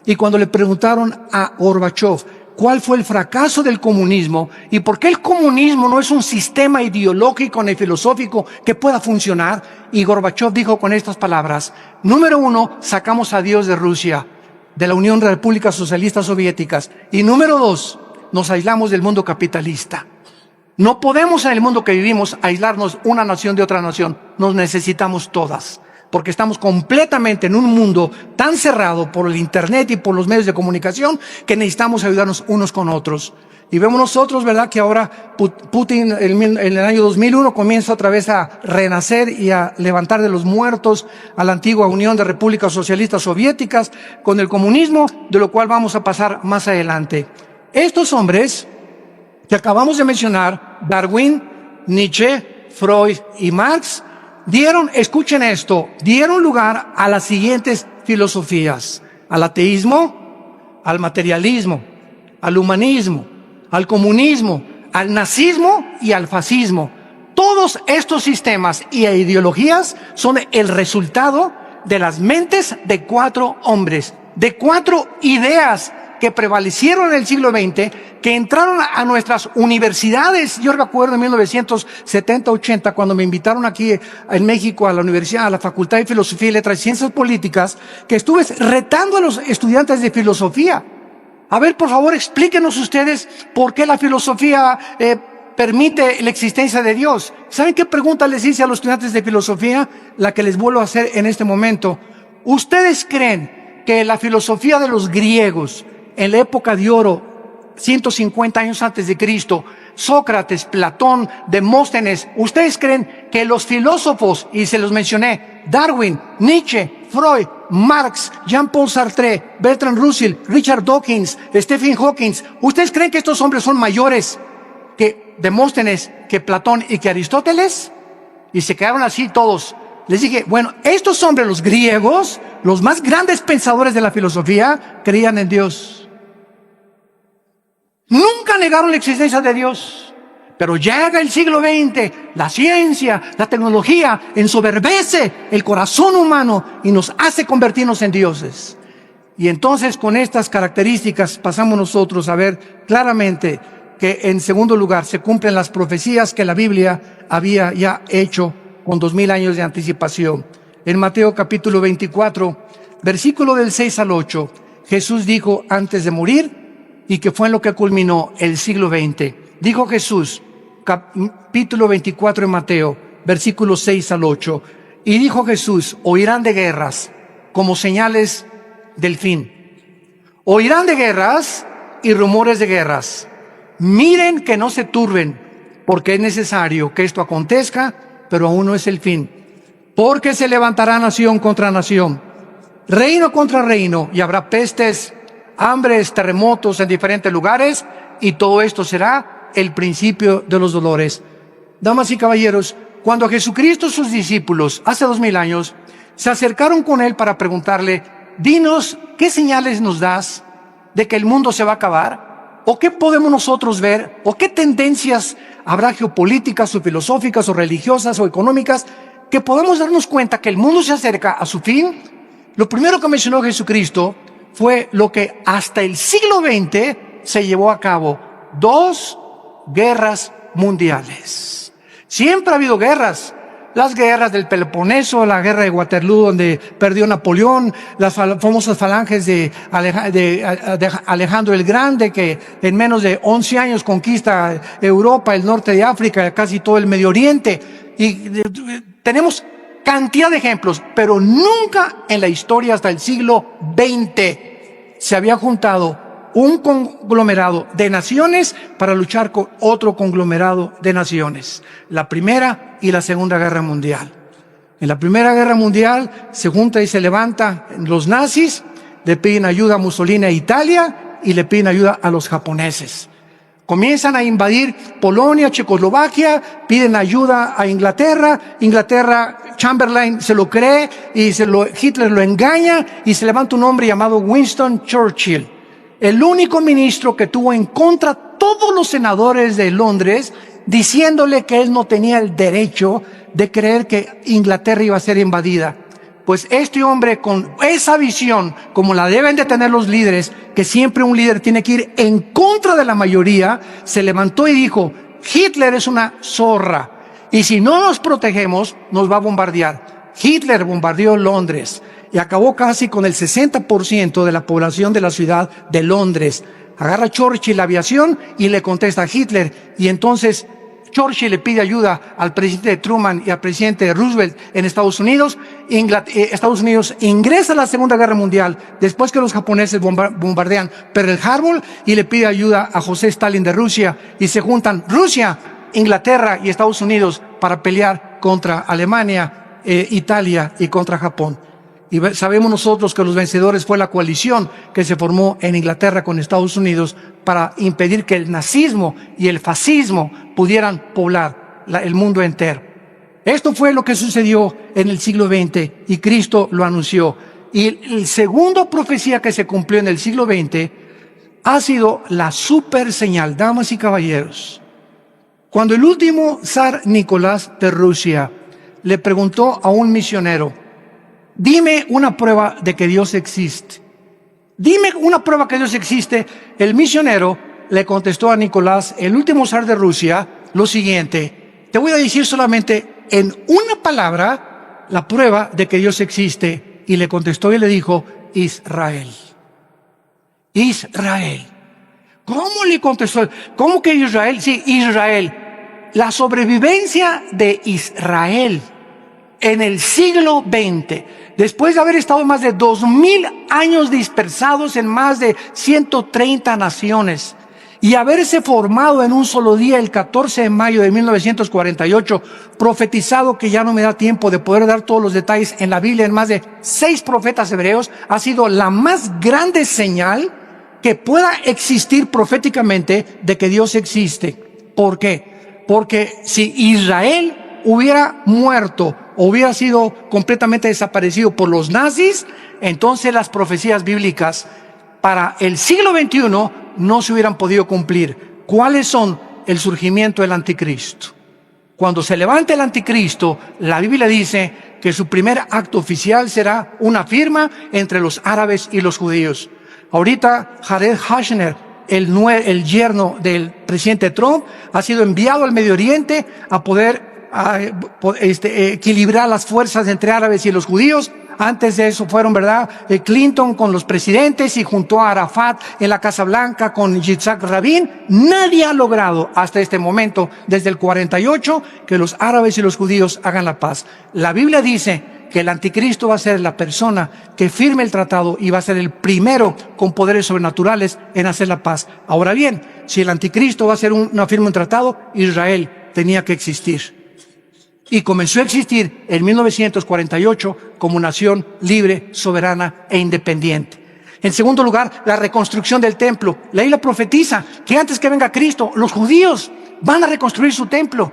Y cuando le preguntaron a Gorbachev cuál fue el fracaso del comunismo y por qué el comunismo no es un sistema ideológico ni filosófico que pueda funcionar, y Gorbachev dijo con estas palabras: número 1, sacamos a Dios de Rusia, de la Unión de Repúblicas Socialistas Soviéticas, y número 2, nos aislamos del mundo capitalista. No podemos en el mundo que vivimos aislarnos una nación de otra nación, nos necesitamos todas, porque estamos completamente en un mundo tan cerrado por el internet y por los medios de comunicación que necesitamos ayudarnos unos con otros. Y vemos nosotros, ¿verdad?, que ahora Putin en el año 2001 comienza otra vez a renacer y a levantar de los muertos a la antigua Unión de Repúblicas Socialistas Soviéticas con el comunismo, de lo cual vamos a pasar más adelante. Estos hombres que acabamos de mencionar, Darwin, Nietzsche, Freud y Marx, escuchen esto, dieron lugar a las siguientes filosofías: al ateísmo, al materialismo, al humanismo, al comunismo, al nazismo y al fascismo. Todos estos sistemas y ideologías son el resultado de las mentes de 4 hombres, de 4 ideas que prevalecieron en el siglo XX, que entraron a nuestras universidades. Yo recuerdo en 1970-80, cuando me invitaron aquí en México a la universidad, a la Facultad de Filosofía y Letras y Ciencias Políticas, que estuve retando a los estudiantes de filosofía A ver, por favor, explíquenos ustedes por qué la filosofía permite la existencia de Dios. ¿Saben qué pregunta les hice a los estudiantes de filosofía? La que les vuelvo a hacer en este momento. ¿Ustedes creen que la filosofía de los griegos en la época de oro, 150 años antes de Cristo, Sócrates, Platón, Demóstenes, ustedes creen que los filósofos, y se los mencioné, Darwin, Nietzsche, Freud, Marx, Jean-Paul Sartre, Bertrand Russell, Richard Dawkins, Stephen Hawking, ustedes creen que estos hombres son mayores que Demóstenes, que Platón y que Aristóteles? Y se quedaron así todos. Les dije, bueno, estos hombres, los griegos, los más grandes pensadores de la filosofía, creían en Dios. Nunca negaron la existencia de Dios. Pero llega el siglo XX, la ciencia, la tecnología, ensoberbece el corazón humano y nos hace convertirnos en dioses. Y entonces con estas características pasamos nosotros a ver claramente que en segundo lugar se cumplen las profecías que la Biblia había ya hecho con 2000 años de anticipación. En Mateo capítulo 24, versículo del 6 al 8, Jesús dijo antes de morir, y que fue en lo que culminó el siglo XX. Dijo Jesús, capítulo 24 de Mateo, versículos 6 al 8, y dijo Jesús, oirán de guerras como señales del fin. Oirán de guerras y rumores de guerras. Miren que no se turben, porque es necesario que esto acontezca, pero aún no es el fin. Porque se levantará nación contra nación, reino contra reino, y habrá pestes, hambres, terremotos en diferentes lugares, y todo esto será el principio de los dolores. Damas y caballeros, cuando Jesucristo y sus discípulos, hace 2000 años, se acercaron con él para preguntarle, dinos, ¿qué señales nos das de que el mundo se va a acabar? ¿O qué podemos nosotros ver? ¿O qué tendencias habrá geopolíticas o filosóficas o religiosas o económicas que podamos darnos cuenta que el mundo se acerca a su fin? Lo primero que mencionó Jesucristo fue lo que hasta el siglo XX se llevó a cabo: 2 guerras mundiales. Siempre ha habido guerras. Las guerras del Peloponeso, la guerra de Waterloo donde perdió Napoleón, las famosas falanges de Alejandro el Grande, que en menos de 11 años conquista Europa, el norte de África, casi todo el Medio Oriente. Y tenemos cantidad de ejemplos, pero nunca en la historia hasta el siglo XX se había juntado un conglomerado de naciones para luchar con otro conglomerado de naciones. La Primera y la Segunda Guerra Mundial. En la Primera Guerra Mundial se junta y se levanta los nazis, le piden ayuda a Mussolini e Italia y le piden ayuda a los japoneses. Comienzan a invadir Polonia, Checoslovaquia, piden ayuda a Inglaterra. Chamberlain se lo cree y Hitler lo engaña y se levanta un hombre llamado Winston Churchill, el único ministro que tuvo en contra todos los senadores de Londres, diciéndole que él no tenía el derecho de creer que Inglaterra iba a ser invadida. Pues este hombre, con esa visión, como la deben de tener los líderes, que siempre un líder tiene que ir en contra de la mayoría, se levantó y dijo, Hitler es una zorra, y si no nos protegemos, nos va a bombardear. Hitler bombardeó Londres y acabó casi con el 60% de la población de la ciudad de Londres. Agarra Churchill la aviación y le contesta a Hitler, y entonces Churchill le pide ayuda al presidente Truman y al presidente Roosevelt en Estados Unidos. Estados Unidos ingresa a la Segunda Guerra Mundial después que los japoneses bombardean Pearl Harbor, y le pide ayuda a José Stalin de Rusia, y se juntan Rusia, Inglaterra y Estados Unidos para pelear contra Alemania, Italia y contra Japón. Y sabemos nosotros que los vencedores fue la coalición que se formó en Inglaterra con Estados Unidos para impedir que el nazismo y el fascismo pudieran poblar el mundo entero. Esto fue lo que sucedió en el siglo XX y Cristo lo anunció. Y la segunda profecía que se cumplió en el siglo XX ha sido la super señal, damas y caballeros. Cuando el último zar Nicolás de Rusia le preguntó a un misionero, dime una prueba de que Dios existe. Dime una prueba que Dios existe. El misionero le contestó a Nicolás, el último zar de Rusia, lo siguiente: te voy a decir solamente en una palabra la prueba de que Dios existe. Y le contestó y le dijo, Israel. Israel. ¿Cómo le contestó? ¿Cómo que Israel? Sí, Israel. La sobrevivencia de Israel en el siglo XX, después de haber estado más de 2000 años dispersados en más de 130 naciones y haberse formado en un solo día, el 14 de mayo de 1948, profetizado, que ya no me da tiempo de poder dar todos los detalles, en la Biblia en más de 6 profetas hebreos, ha sido la más grande señal que pueda existir proféticamente de que Dios existe. ¿Por qué? Porque si Israel hubiera muerto o hubiera sido completamente desaparecido por los nazis, entonces las profecías bíblicas para el siglo XXI no se hubieran podido cumplir. ¿Cuáles son? El surgimiento del anticristo. Cuando se levante el anticristo, la Biblia dice que su primer acto oficial será una firma entre los árabes y los judíos. Ahorita Jared Kushner, el yerno del presidente Trump, ha sido enviado al Medio Oriente a poder equilibrar las fuerzas entre árabes y los judíos. Antes de eso fueron, ¿verdad?, Clinton con los presidentes, y juntó a Arafat en la Casa Blanca con Yitzhak Rabin. Nadie ha logrado hasta este momento, desde el 48, que los árabes y los judíos hagan la paz. La Biblia dice que el anticristo va a ser la persona que firme el tratado y va a ser el primero con poderes sobrenaturales en hacer la paz. Ahora bien, si el anticristo va a ser una firma un tratado, Israel tenía que existir. Y comenzó a existir en 1948 como nación libre, soberana e independiente. En segundo lugar, la reconstrucción del templo. La Biblia profetiza que antes que venga Cristo, los judíos van a reconstruir su templo.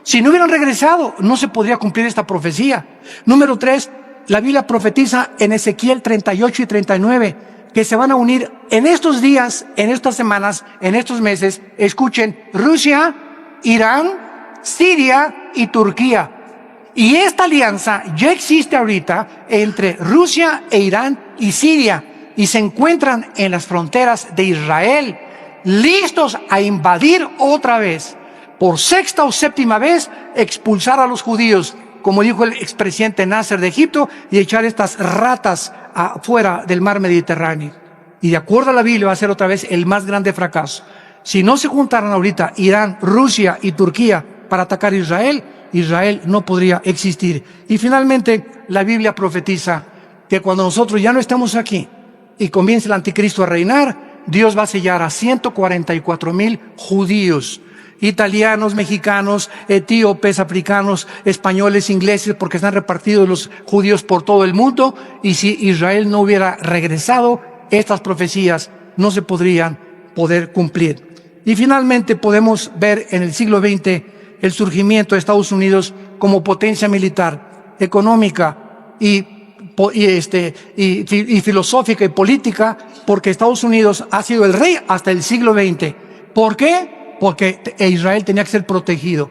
Si no hubieran regresado, no se podría cumplir esta profecía. Número 3, la Biblia profetiza en Ezequiel 38 y 39 que se van a unir en estos días, en estas semanas, en estos meses. Escuchen: Rusia, Irán, Siria y Turquía. Y esta alianza ya existe ahorita entre Rusia e Irán y Siria, y se encuentran en las fronteras de Israel, listos a invadir otra vez, por sexta o séptima vez, expulsar a los judíos, como dijo el expresidente Nasser de Egipto, y echar estas ratas afuera del mar Mediterráneo. Y de acuerdo a la Biblia va a ser otra vez el más grande fracaso. Si no se juntaran ahorita Irán, Rusia y Turquía para atacar a Israel, Israel no podría existir. Y finalmente, la Biblia profetiza que cuando nosotros ya no estemos aquí y comience el anticristo a reinar, Dios va a sellar a 144,000 judíos, italianos, mexicanos, etíopes, africanos, españoles, ingleses, porque están repartidos los judíos por todo el mundo. Y si Israel no hubiera regresado, estas profecías no se podrían poder cumplir. Y finalmente podemos ver en el siglo XX el surgimiento de Estados Unidos como potencia militar, económica y filosófica y política, porque Estados Unidos ha sido el rey hasta el siglo XX. ¿Por qué? Porque Israel tenía que ser protegido.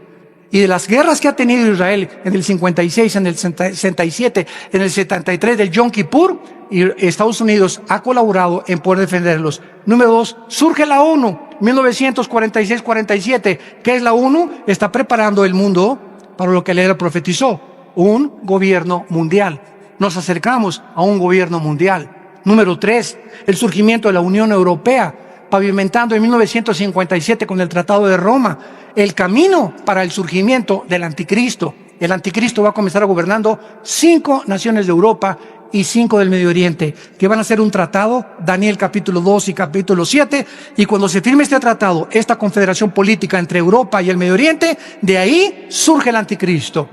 Y de las guerras que ha tenido Israel en el 56, en el 67, en el 73 del Yom Kippur, y Estados Unidos ha colaborado en poder defenderlos. Número 2, surge la ONU, 1946-47. ¿Qué es la ONU? Está preparando el mundo para lo que él profetizó: un gobierno mundial. Nos acercamos a un gobierno mundial. Número 3, el surgimiento de la Unión Europea, pavimentando en 1957 con el Tratado de Roma el camino para el surgimiento del anticristo. El anticristo va a comenzar gobernando 5 naciones de Europa y 5 del Medio Oriente, que van a hacer un tratado, Daniel capítulo 2 y capítulo 7, y cuando se firme este tratado, esta confederación política entre Europa y el Medio Oriente, de ahí surge el anticristo.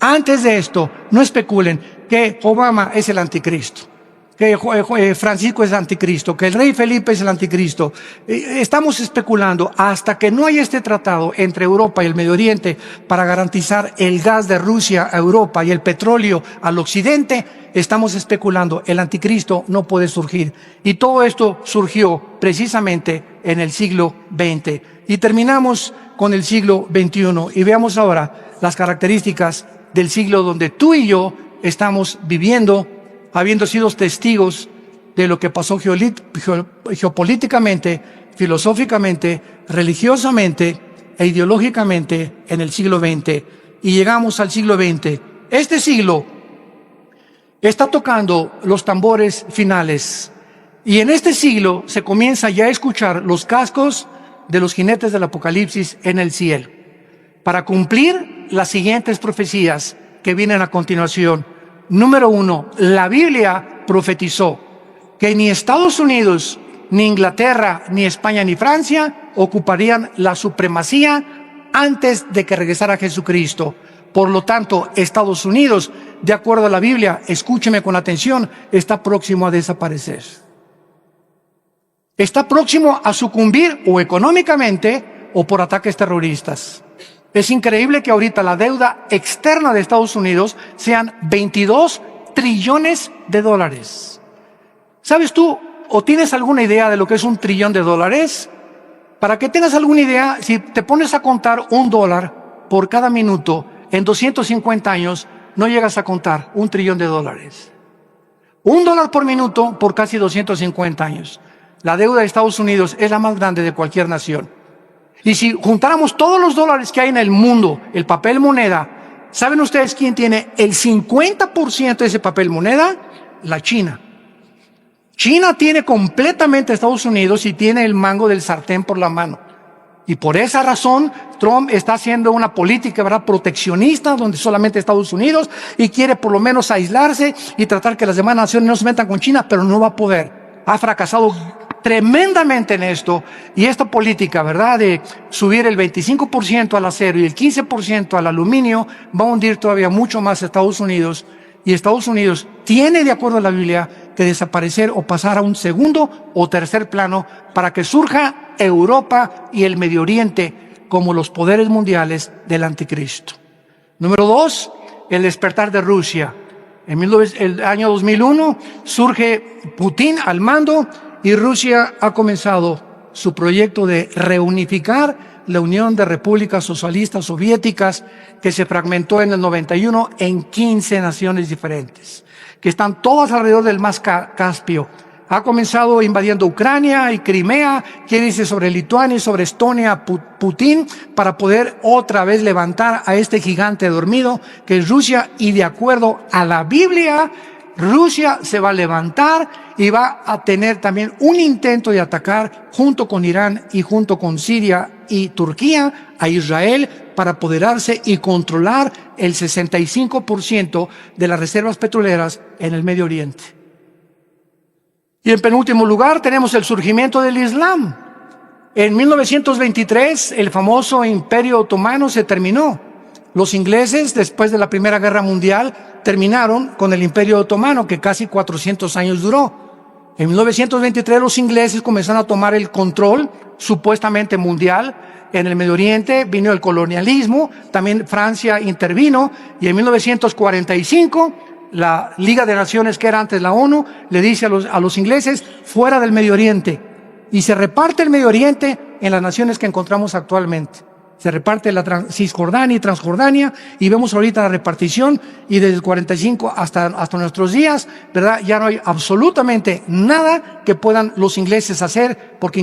Antes de esto, no especulen que Obama es el anticristo, que Francisco es el anticristo, que el rey Felipe es el anticristo. Estamos especulando hasta que no haya este tratado entre Europa y el Medio Oriente para garantizar el gas de Rusia a Europa y el petróleo al occidente. Estamos especulando, el anticristo no puede surgir. Y todo esto surgió precisamente en el siglo XX. Y terminamos con el siglo XXI. Y veamos ahora las características del siglo donde tú y yo estamos viviendo, habiendo sido testigos de lo que pasó geopolíticamente, filosóficamente, religiosamente e ideológicamente en el siglo XX. Y llegamos al siglo XX. Este siglo está tocando los tambores finales Y en este siglo se comienza ya a escuchar los cascos de los jinetes del Apocalipsis en el cielo, para cumplir las siguientes profecías que vienen a continuación. Número 1, la Biblia profetizó que ni Estados Unidos, ni Inglaterra, ni España, ni Francia ocuparían la supremacía antes de que regresara Jesucristo. Por lo tanto, Estados Unidos, de acuerdo a la Biblia, escúcheme con atención, está próximo a desaparecer. Está próximo a sucumbir o económicamente o por ataques terroristas. Es increíble que ahorita la deuda externa de Estados Unidos sean 22 trillones de dólares. ¿Sabes tú o tienes alguna idea de lo que es $1 trillón? Para que tengas alguna idea, si te pones a contar $1 por cada minuto, en 250 años no llegas a contar $1 trillón. $1 por minuto por casi 250 años. La deuda de Estados Unidos es la más grande de cualquier nación. Y si juntáramos todos los dólares que hay en el mundo, el papel moneda, ¿saben ustedes quién tiene el 50% de ese papel moneda? La China. China tiene completamente a Estados Unidos y tiene el mango del sartén por la mano. Y por esa razón, Trump está haciendo una política, ¿verdad?, proteccionista, donde solamente Estados Unidos, y quiere por lo menos aislarse y tratar que las demás naciones no se metan con China, pero no va a poder. Ha fracasado tremendamente en esto, y esta política, ¿verdad?, de subir el 25% al acero y el 15% al aluminio, va a hundir todavía mucho más a Estados Unidos, y Estados Unidos tiene, de acuerdo a la Biblia, que desaparecer o pasar a un segundo o tercer plano para que surja Europa y el Medio Oriente como los poderes mundiales del anticristo. Número 2, el despertar de Rusia. En el año 2001 surge Putin al mando y Rusia ha comenzado su proyecto de reunificar la Unión de Repúblicas Socialistas Soviéticas, que se fragmentó en el 91 en 15 naciones diferentes, que están todas alrededor del mar Caspio. Ha comenzado invadiendo Ucrania y Crimea, quiere irse sobre Lituania y sobre Estonia Putin, para poder otra vez levantar a este gigante dormido que es Rusia, y de acuerdo a la Biblia, Rusia se va a levantar y va a tener también un intento de atacar junto con Irán y junto con Siria y Turquía a Israel para apoderarse y controlar el 65% de las reservas petroleras en el Medio Oriente. Y en penúltimo lugar tenemos el surgimiento del Islam. En 1923 el famoso Imperio Otomano se terminó. Los ingleses, después de la Primera Guerra Mundial, terminaron con el Imperio Otomano, que casi 400 años duró. En 1923 los ingleses comenzaron a tomar el control, supuestamente mundial, en el Medio Oriente. Vino el colonialismo, también Francia intervino, y en 1945 la Liga de Naciones, que era antes la ONU, le dice a los ingleses, fuera del Medio Oriente. Y se reparte el Medio Oriente en las naciones que encontramos actualmente. Se reparte la Cisjordania y Transjordania, y vemos ahorita la repartición, y desde el 45 hasta nuestros días, ¿verdad?, ya no hay absolutamente nada que puedan los ingleses hacer, porque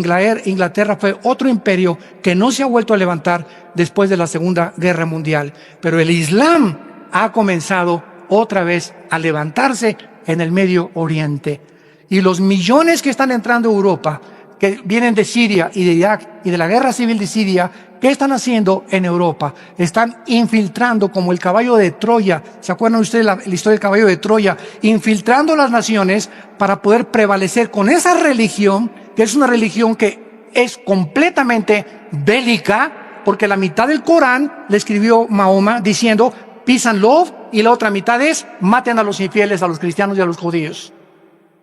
Inglaterra fue otro imperio que no se ha vuelto a levantar después de la Segunda Guerra Mundial. Pero el Islam ha comenzado otra vez a levantarse en el Medio Oriente. Y los millones que están entrando a Europa, que vienen de Siria y de Irak y de la guerra civil de Siria, ¿qué están haciendo en Europa? Están infiltrando como el caballo de Troya. ¿Se acuerdan ustedes la historia del caballo de Troya? Infiltrando las naciones para poder prevalecer con esa religión, que es una religión que es completamente bélica, porque la mitad del Corán le escribió Mahoma diciendo peace and love, y la otra mitad es maten a los infieles, a los cristianos y a los judíos.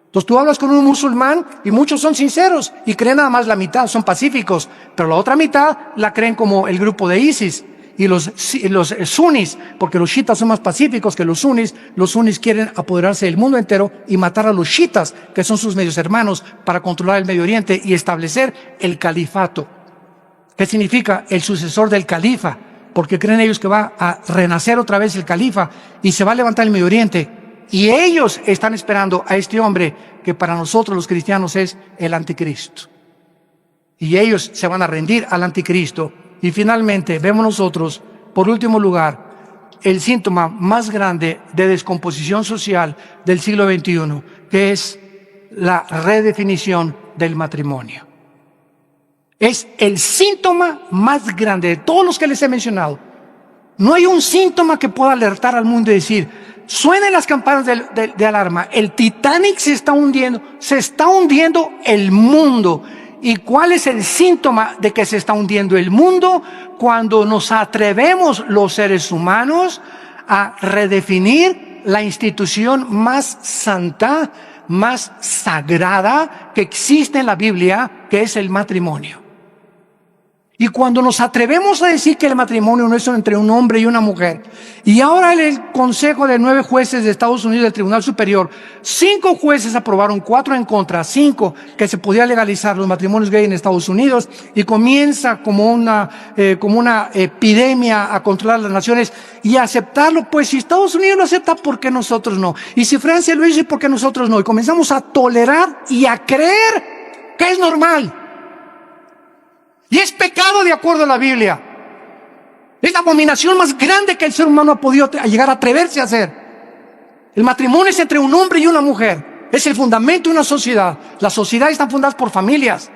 Entonces tú hablas con un musulmán y muchos son sinceros y creen nada más la mitad, son pacíficos, pero la otra mitad la creen como el grupo de ISIS y los sunis, porque los chiitas son más pacíficos que los sunis quieren apoderarse del mundo entero y matar a los chiitas, que son sus medios hermanos, para controlar el Medio Oriente y establecer el califato. ¿Qué significa? El sucesor del califa, porque creen ellos que va a renacer otra vez el califa y se va a levantar el Medio Oriente. Y ellos están esperando a este hombre que para nosotros los cristianos es el anticristo. Y ellos se van a rendir al anticristo. Y finalmente vemos nosotros, por último lugar, el síntoma más grande de descomposición social del siglo XXI, que es la redefinición del matrimonio. Es el síntoma más grande de todos los que les he mencionado. No hay un síntoma que pueda alertar al mundo y decir, suenen las campanas de alarma, el Titanic se está hundiendo el mundo. ¿Y cuál es el síntoma de que se está hundiendo el mundo? Cuando nos atrevemos los seres humanos a redefinir la institución más santa, más sagrada que existe en la Biblia, que es el matrimonio. Y cuando nos atrevemos a decir que el matrimonio no es entre un hombre y una mujer, y ahora el Consejo de 9 jueces de Estados Unidos del Tribunal Superior, 5 jueces aprobaron, 4 en contra, 5 que se podía legalizar los matrimonios gay en Estados Unidos, y comienza como una epidemia a controlar las naciones y a aceptarlo. Pues si Estados Unidos lo acepta, ¿por qué nosotros no? Y si Francia lo hizo, ¿por qué nosotros no? Y comenzamos a tolerar y a creer que es normal. Y es pecado de acuerdo a la Biblia. Es la abominación más grande que el ser humano ha podido llegar a atreverse a hacer. El matrimonio es entre un hombre y una mujer. Es el fundamento de una sociedad. Las sociedades están fundadas por familias.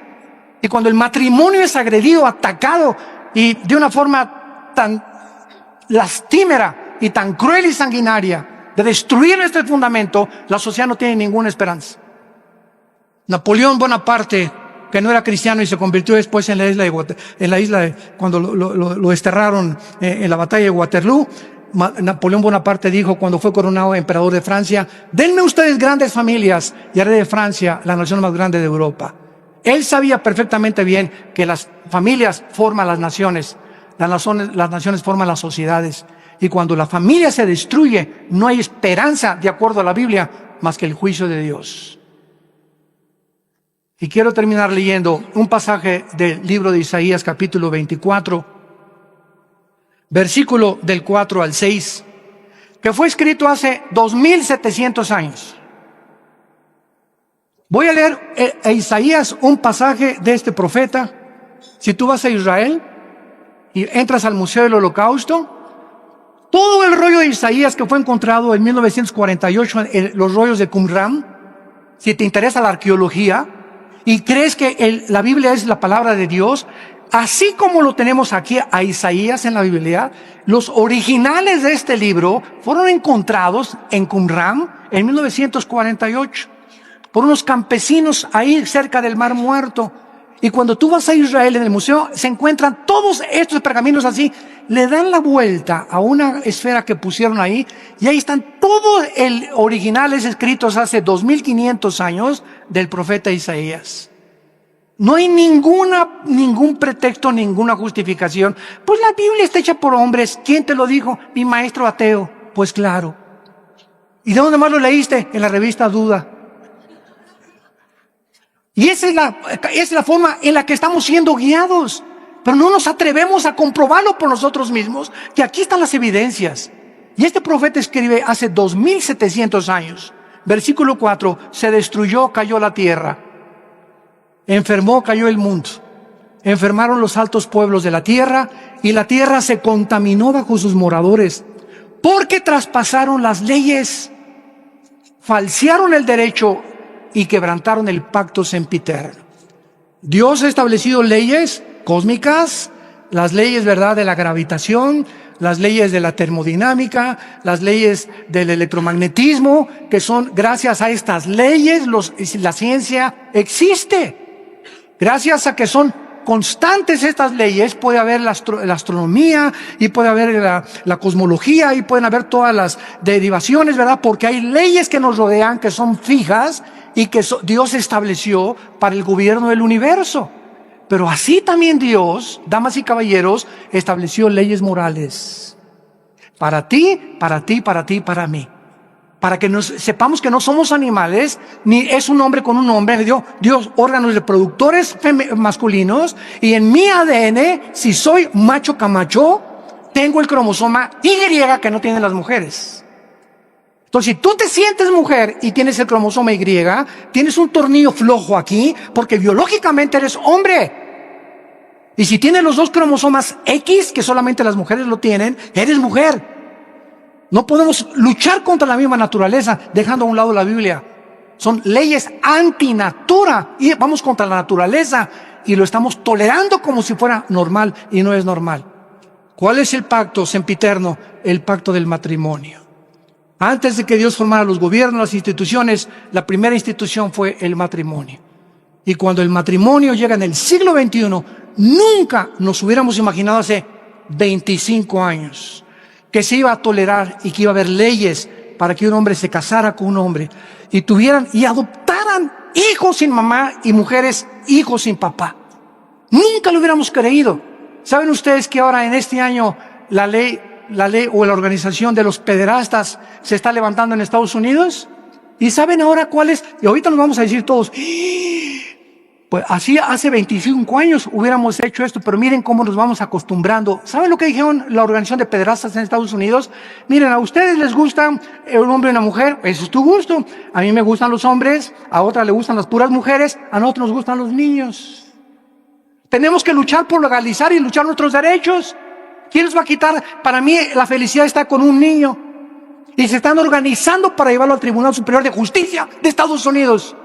Y cuando el matrimonio es agredido, atacado, y de una forma tan lastimera y tan cruel y sanguinaria, de destruir este fundamento, la sociedad no tiene ninguna esperanza. Napoleón Bonaparte, que no era cristiano y se convirtió después en la isla cuando lo desterraron en la batalla de Waterloo, Napoleón Bonaparte dijo cuando fue coronado emperador de Francia: denme ustedes grandes familias y haré de Francia la nación más grande de Europa. Él sabía perfectamente bien que las familias forman las naciones, las naciones forman las sociedades, y cuando la familia se destruye, no hay esperanza, de acuerdo a la Biblia, más que el juicio de Dios. Y quiero terminar leyendo un pasaje del libro de Isaías, capítulo 24, versículo del 4 al 6, que fue escrito hace 2700 años. Voy a leer a Isaías un pasaje de este profeta. Si tú vas a Israel y entras al Museo del Holocausto, todo el rollo de Isaías que fue encontrado en 1948 en los rollos de Qumran, si te interesa la arqueología y crees que la Biblia es la palabra de Dios, así como lo tenemos aquí a Isaías en la Biblia, los originales de este libro fueron encontrados en Qumran en 1948 por unos campesinos ahí cerca del Mar Muerto. Y cuando tú vas a Israel, en el museo se encuentran todos estos pergaminos así, le dan la vuelta a una esfera que pusieron ahí, y ahí están todos originales escritos hace 2500 años del profeta Isaías. No hay ningún pretexto, ninguna justificación. Pues la Biblia está hecha por hombres. ¿Quién te lo dijo? Mi maestro ateo. Pues claro. ¿Y de dónde más lo leíste? En la revista Duda. Y esa es la forma en la que estamos siendo guiados. Pero no nos atrevemos a comprobarlo por nosotros mismos, que aquí están las evidencias. Y este profeta escribe hace 2700 años. Versículo 4, se destruyó, cayó la tierra. Enfermó, cayó el mundo. Enfermaron los altos pueblos de la tierra, y la tierra se contaminó bajo sus moradores, porque traspasaron las leyes, falsearon el derecho y quebrantaron el pacto sempiterno. Dios ha establecido leyes cósmicas, las leyes, ¿verdad?, de la gravitación, las leyes de la termodinámica, las leyes del electromagnetismo, que son gracias a estas leyes la ciencia existe. Gracias a que son constantes estas leyes, puede haber la astronomía, y puede haber la cosmología, y pueden haber todas las derivaciones, ¿verdad? Porque hay leyes que nos rodean, que son fijas, y que Dios estableció para el gobierno del universo. Pero así también Dios, damas y caballeros, estableció leyes morales. Para ti, para ti, para ti, para mí. Para que sepamos que no somos animales, ni es un hombre con un hombre. Dios órganos reproductores masculinos, y en mi ADN, si soy macho camacho, tengo el cromosoma Y que no tienen las mujeres. Entonces, si tú te sientes mujer y tienes el cromosoma Y, tienes un tornillo flojo aquí, porque biológicamente eres hombre. Y si tienes los dos cromosomas X, que solamente las mujeres lo tienen, eres mujer. No podemos luchar contra la misma naturaleza, dejando a un lado la Biblia. Son leyes antinatura y vamos contra la naturaleza y lo estamos tolerando como si fuera normal y no es normal. ¿Cuál es el pacto sempiterno? El pacto del matrimonio. Antes de que Dios formara los gobiernos, las instituciones, la primera institución fue el matrimonio. Y cuando el matrimonio llega en el siglo XXI, nunca nos hubiéramos imaginado hace 25 años que se iba a tolerar y que iba a haber leyes para que un hombre se casara con un hombre y tuvieran y adoptaran hijos sin mamá y mujeres hijos sin papá. Nunca lo hubiéramos creído. ¿Saben ustedes que ahora en este año la ley o la organización de los pederastas se está levantando en Estados Unidos? ¿Y saben ahora cuál es? Y ahorita nos vamos a decir todos, pues así hace 25 años hubiéramos hecho esto, pero miren cómo nos vamos acostumbrando. ¿Saben lo que dijeron la organización de pederastas en Estados Unidos? Miren, a ustedes les gusta un hombre y una mujer, eso es tu gusto. A mí me gustan los hombres, a otras le gustan las puras mujeres, a nosotros nos gustan los niños. Tenemos que luchar por legalizar y luchar nuestros derechos. ¿Quién les va a quitar? Para mí la felicidad está con un niño. Y se están organizando para llevarlo al Tribunal Superior de Justicia de Estados Unidos.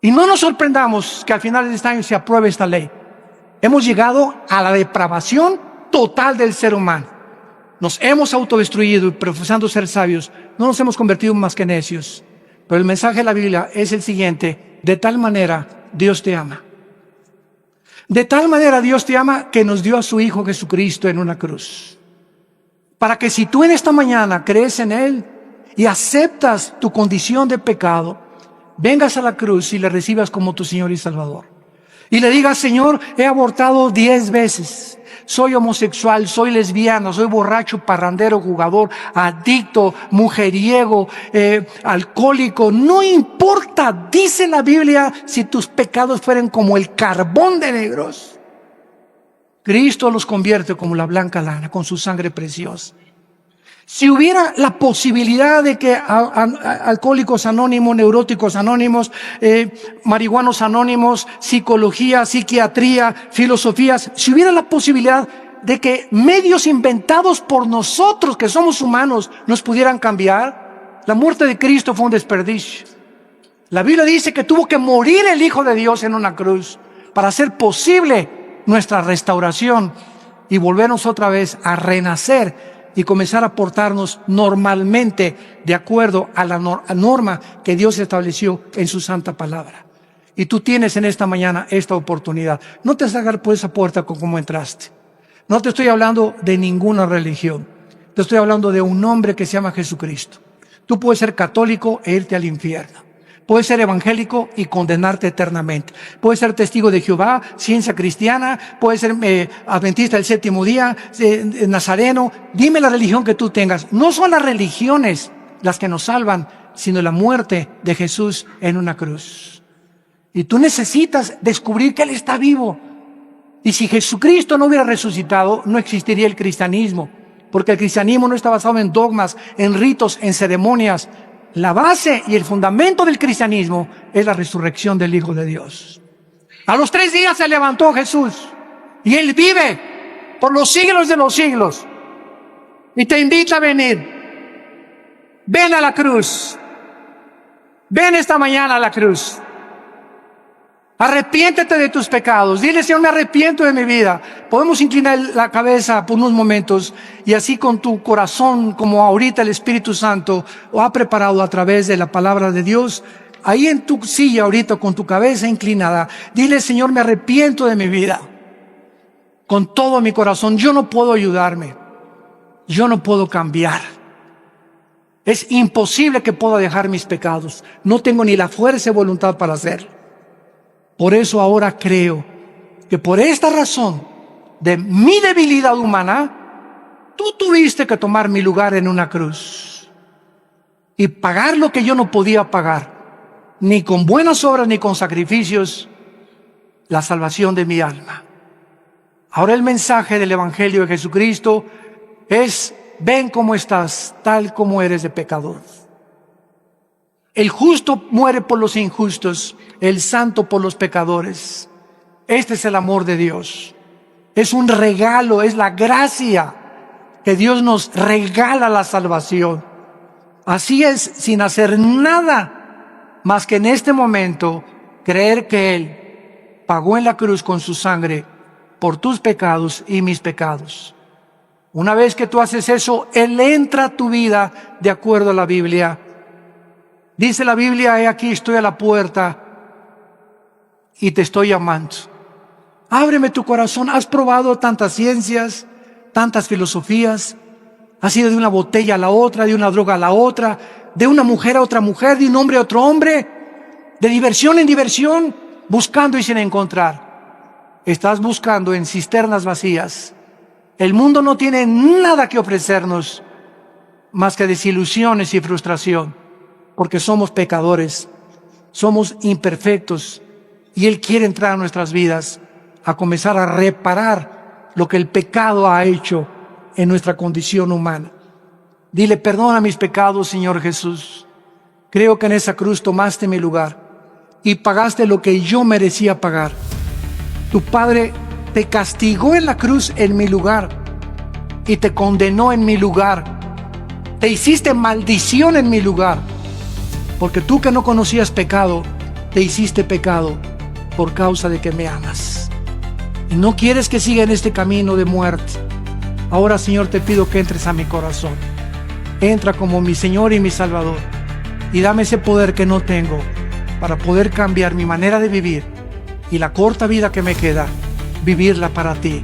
Y no nos sorprendamos que al final de este año se apruebe esta ley. Hemos llegado a la depravación total del ser humano. Nos hemos autodestruido y profesando ser sabios, no nos hemos convertido más que necios. Pero el mensaje de la Biblia es el siguiente: de tal manera Dios te ama. De tal manera Dios te ama que nos dio a su Hijo Jesucristo en una cruz. Para que si tú en esta mañana crees en Él y aceptas tu condición de pecado, vengas a la cruz y le recibas como tu Señor y Salvador. Y le digas: Señor, he abortado 10 veces. Soy homosexual, soy lesbiana, soy borracho, parrandero, jugador, adicto, mujeriego, alcohólico. No importa, dice la Biblia, si tus pecados fueran como el carbón de negros, Cristo los convierte como la blanca lana con su sangre preciosa. Si hubiera la posibilidad de que alcohólicos anónimos, neuróticos anónimos, marihuanos anónimos, psicología, psiquiatría, filosofías, si hubiera la posibilidad de que medios inventados por nosotros, que somos humanos, nos pudieran cambiar, la muerte de Cristo fue un desperdicio. La Biblia dice que tuvo que morir el Hijo de Dios en una cruz para hacer posible nuestra restauración y volvernos otra vez a renacer y comenzar a portarnos normalmente de acuerdo a la norma que Dios estableció en su santa palabra. Y tú tienes en esta mañana esta oportunidad. No te salgas por esa puerta como entraste. No te estoy hablando de ninguna religión. Te estoy hablando de un hombre que se llama Jesucristo. Tú puedes ser católico e irte al infierno. Puedes ser evangélico y condenarte eternamente. Puedes ser testigo de Jehová, ciencia cristiana, puedes ser adventista del séptimo día, nazareno. Dime la religión que tú tengas. No son las religiones las que nos salvan, sino la muerte de Jesús en una cruz. Y tú necesitas descubrir que Él está vivo. Y si Jesucristo no hubiera resucitado, no existiría el cristianismo. Porque el cristianismo no está basado en dogmas, en ritos, en ceremonias. La base y el fundamento del cristianismo es la resurrección del Hijo de Dios. A los 3 días se levantó Jesús y Él vive por los siglos de los siglos y te invita a venir. Ven a la cruz. Ven esta mañana a la cruz. Arrepiéntete de tus pecados. Dile: Señor, me arrepiento de mi vida. Podemos inclinar la cabeza por unos momentos y así con tu corazón, como ahorita el Espíritu Santo lo ha preparado a través de la palabra de Dios, ahí en tu silla ahorita con tu cabeza inclinada, dile: Señor, me arrepiento de mi vida. Con todo mi corazón, yo no puedo ayudarme. Yo no puedo cambiar. Es imposible que pueda dejar mis pecados. No tengo ni la fuerza y voluntad para hacerlo. Por eso ahora creo que por esta razón de mi debilidad humana, tú tuviste que tomar mi lugar en una cruz y pagar lo que yo no podía pagar, ni con buenas obras ni con sacrificios, la salvación de mi alma. Ahora el mensaje del Evangelio de Jesucristo es: ven cómo estás, tal como eres de pecador. El justo muere por los injustos, el santo por los pecadores. Este es el amor de Dios. Es un regalo, es la gracia que Dios nos regala, la salvación. Así es, sin hacer nada más que en este momento creer que Él pagó en la cruz con su sangre por tus pecados y mis pecados. Una vez que tú haces eso, Él entra a tu vida de acuerdo a la Biblia. Dice la Biblia: he aquí estoy a la puerta y te estoy llamando. Ábreme tu corazón. Has probado tantas ciencias, tantas filosofías. Has ido de una botella a la otra, de una droga a la otra, de una mujer a otra mujer, de un hombre a otro hombre, de diversión en diversión, buscando y sin encontrar. Estás buscando en cisternas vacías. El mundo no tiene nada que ofrecernos más que desilusiones y frustración, porque somos pecadores, somos imperfectos, y Él quiere entrar a nuestras vidas a comenzar a reparar lo que el pecado ha hecho en nuestra condición humana. Dile: perdona mis pecados, Señor Jesús. Creo que en esa cruz tomaste mi lugar y pagaste lo que yo merecía pagar. Tu Padre te castigó en la cruz en mi lugar y te condenó en mi lugar. Te hiciste maldición en mi lugar, porque tú, que no conocías pecado, te hiciste pecado por causa de que me amas. Y no quieres que siga en este camino de muerte. Ahora, Señor, te pido que entres a mi corazón. Entra como mi Señor y mi Salvador, y dame ese poder que no tengo para poder cambiar mi manera de vivir, y la corta vida que me queda, vivirla para ti.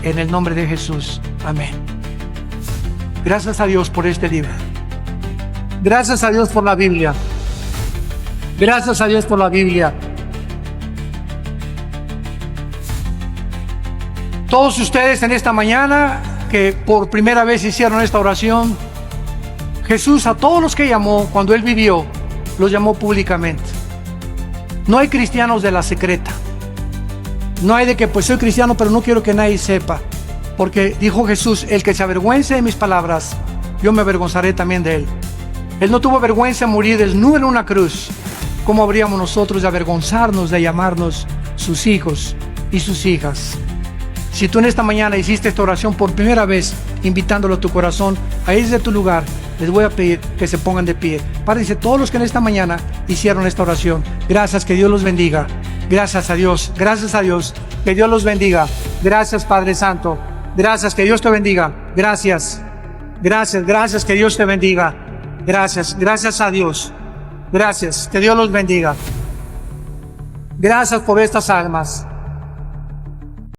En el nombre de Jesús. Amén. Gracias a Dios por este libro. Gracias a Dios por la Biblia. Gracias a Dios por la Biblia. Todos ustedes en esta mañana que por primera vez hicieron esta oración, Jesús a todos los que llamó cuando Él vivió, los llamó públicamente. No hay cristianos de la secreta. No hay de que pues soy cristiano pero no quiero que nadie sepa. Porque dijo Jesús: el que se avergüence de mis palabras, yo me avergonzaré también de él. Él no tuvo vergüenza de morir desnudo en una cruz. ¿Cómo habríamos nosotros de avergonzarnos de llamarnos sus hijos y sus hijas? Si tú en esta mañana hiciste esta oración por primera vez, invitándolo a tu corazón, ahí desde tu lugar, les voy a pedir que se pongan de pie. Párense todos los que en esta mañana hicieron esta oración. Gracias, que Dios los bendiga. Gracias a Dios, que Dios los bendiga. Gracias, Padre Santo. Gracias, que Dios te bendiga. Gracias, que Dios te bendiga. Gracias a Dios. Gracias, que Dios los bendiga. Gracias por estas almas.